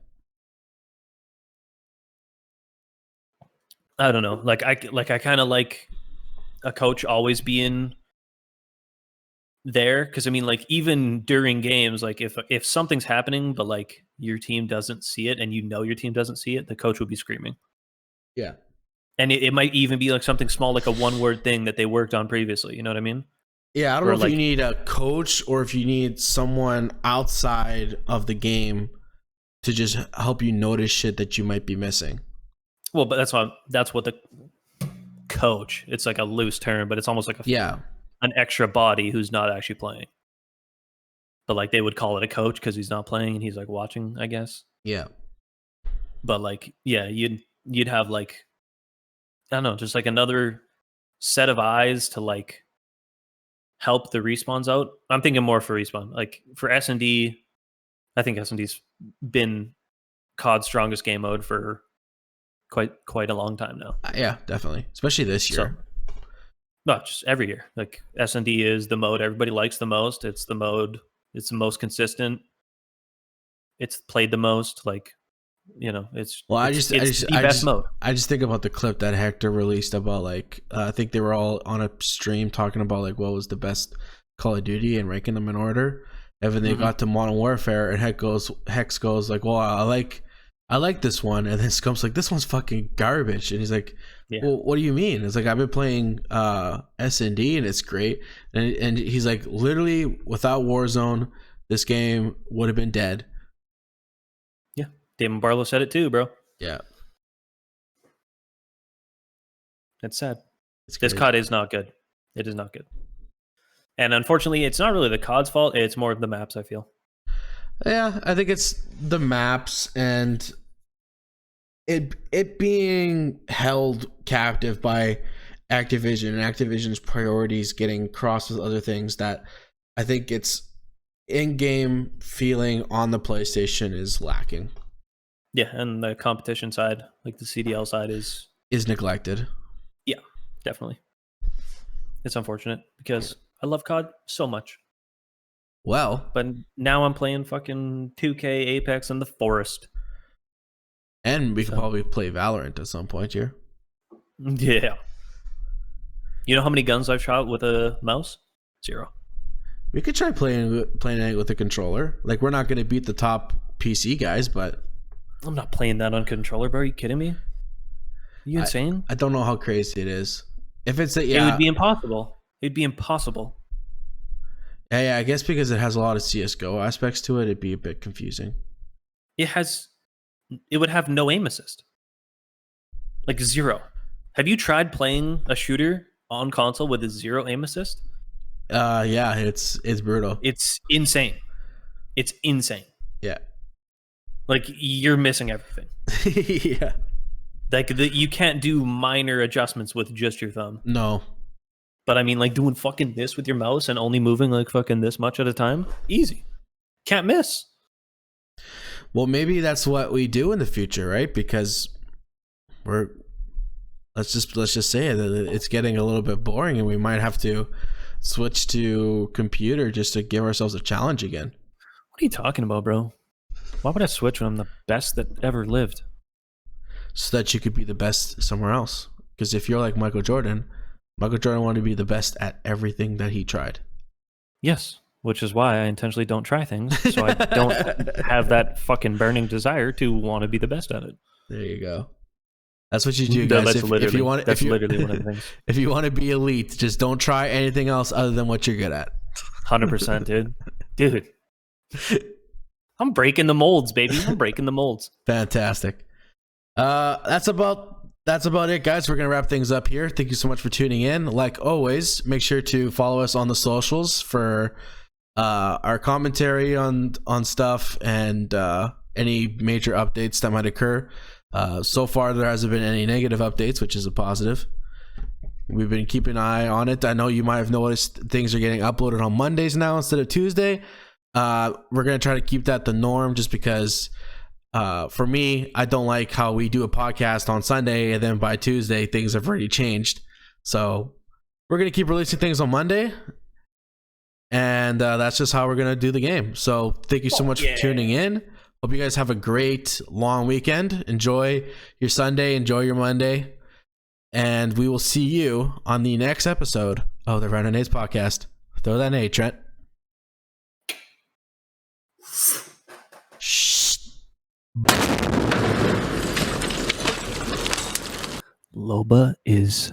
I don't know. I kind of like a coach always being there because I mean, like even during games, like if something's happening but like your team doesn't see it and your team doesn't see it, the coach will be screaming. Yeah. And it might even be like something small, like a one-word thing that they worked on previously. You know what I mean? Yeah, I don't know if you need a coach or if you need someone outside of the game to just help you notice shit that you might be missing. Well, but that's what the coach. It's like a loose term, but it's almost like an extra body who's not actually playing. But like they would call it a coach because he's not playing and he's like watching, I guess. Yeah. But like, yeah, you'd have like, I don't know, just like another set of eyes to like help the respawns out. I'm thinking more for respawn. Like for S&D, I think S&D's been COD's strongest game mode for quite a long time now. Yeah, definitely. Especially this year. So, not just every year. Like S&D is the mode everybody likes the most. It's the mode. It's the most consistent. It's played the most. Like, it's the best mode. I just think about the clip that Hector released about like I think they were all on a stream talking about like what was the best Call of Duty and ranking them in order. And then they got to Modern Warfare and Hex goes like, well, I like this one, and then Scump's like, this one's fucking garbage, and he's like, well, what do you mean? It's like I've been playing S&D and it's great, and he's like, literally without Warzone, this game would have been dead. Yeah, Damon Barlow said it too, bro. Yeah, it's sad. This COD is not good. It is not good, and unfortunately, it's not really the COD's fault. It's more of the maps. I feel. Yeah, I think it's the maps and it being held captive by Activision and Activision's priorities getting crossed with other things that I think its in-game feeling on the PlayStation is lacking. Yeah, and the competition side, like the CDL side, is neglected. Yeah, definitely. It's unfortunate because I love COD so much. Well, but now I'm playing fucking 2K, Apex, and the Forest. And we could probably play Valorant at some point here. Yeah. You know how many guns I've shot with a mouse? 0. We could try playing it with a controller. Like, we're not going to beat the top PC guys, but... I'm not playing that on controller, bro. Are you kidding me? Are you insane? I don't know how crazy it is. If it's it would be impossible. It'd be impossible. Yeah, I guess because it has a lot of CSGO aspects to it, it'd be a bit confusing. It would have no aim assist. Like 0. Have you tried playing a shooter on console with a 0 aim assist? Yeah, it's brutal. It's insane. It's insane. Yeah. Like you're missing everything. Yeah. Like you can't do minor adjustments with just your thumb. No. But I mean, like doing fucking this with your mouse and only moving like fucking this much at a time, easy. Can't miss. Well, maybe that's what we do in the future, right? Because we're let's just say that it's getting a little bit boring, and we might have to switch to computer just to give ourselves a challenge again. What are you talking about, bro? Why would I switch when I'm the best that ever lived? So that you could be the best somewhere else. Because if you're like Micheal Jordan wanted to be the best at everything that he tried. Yes, which is why I intentionally don't try things, so I don't have that fucking burning desire to want to be the best at it. There you go. That's what you do, guys. No, literally one of the things. If you want to be elite, just don't try anything else other than what you're good at. 100%, dude. I'm breaking the molds, baby. I'm breaking the molds. Fantastic. That's about it, guys. We're gonna wrap things up here. Thank you so much for tuning in. Like always, make sure to follow us on the socials for our commentary on stuff and any major updates that might occur. So far, there hasn't been any negative updates, which is a positive. We've been keeping an eye on it. I know you might have noticed things are getting uploaded on Mondays now instead of Tuesday. We're going to try to keep that the norm just because for me, I don't like how we do a podcast on Sunday and then by Tuesday, things have already changed. So we're going to keep releasing things on Monday. And that's just how we're going to do the game. So thank you so much for tuning in. Hope you guys have a great long weekend. Enjoy your Sunday. Enjoy your Monday. And we will see you on the next episode of the Random Nades Podcast. Throw that nade, Trent. Shh. Loba is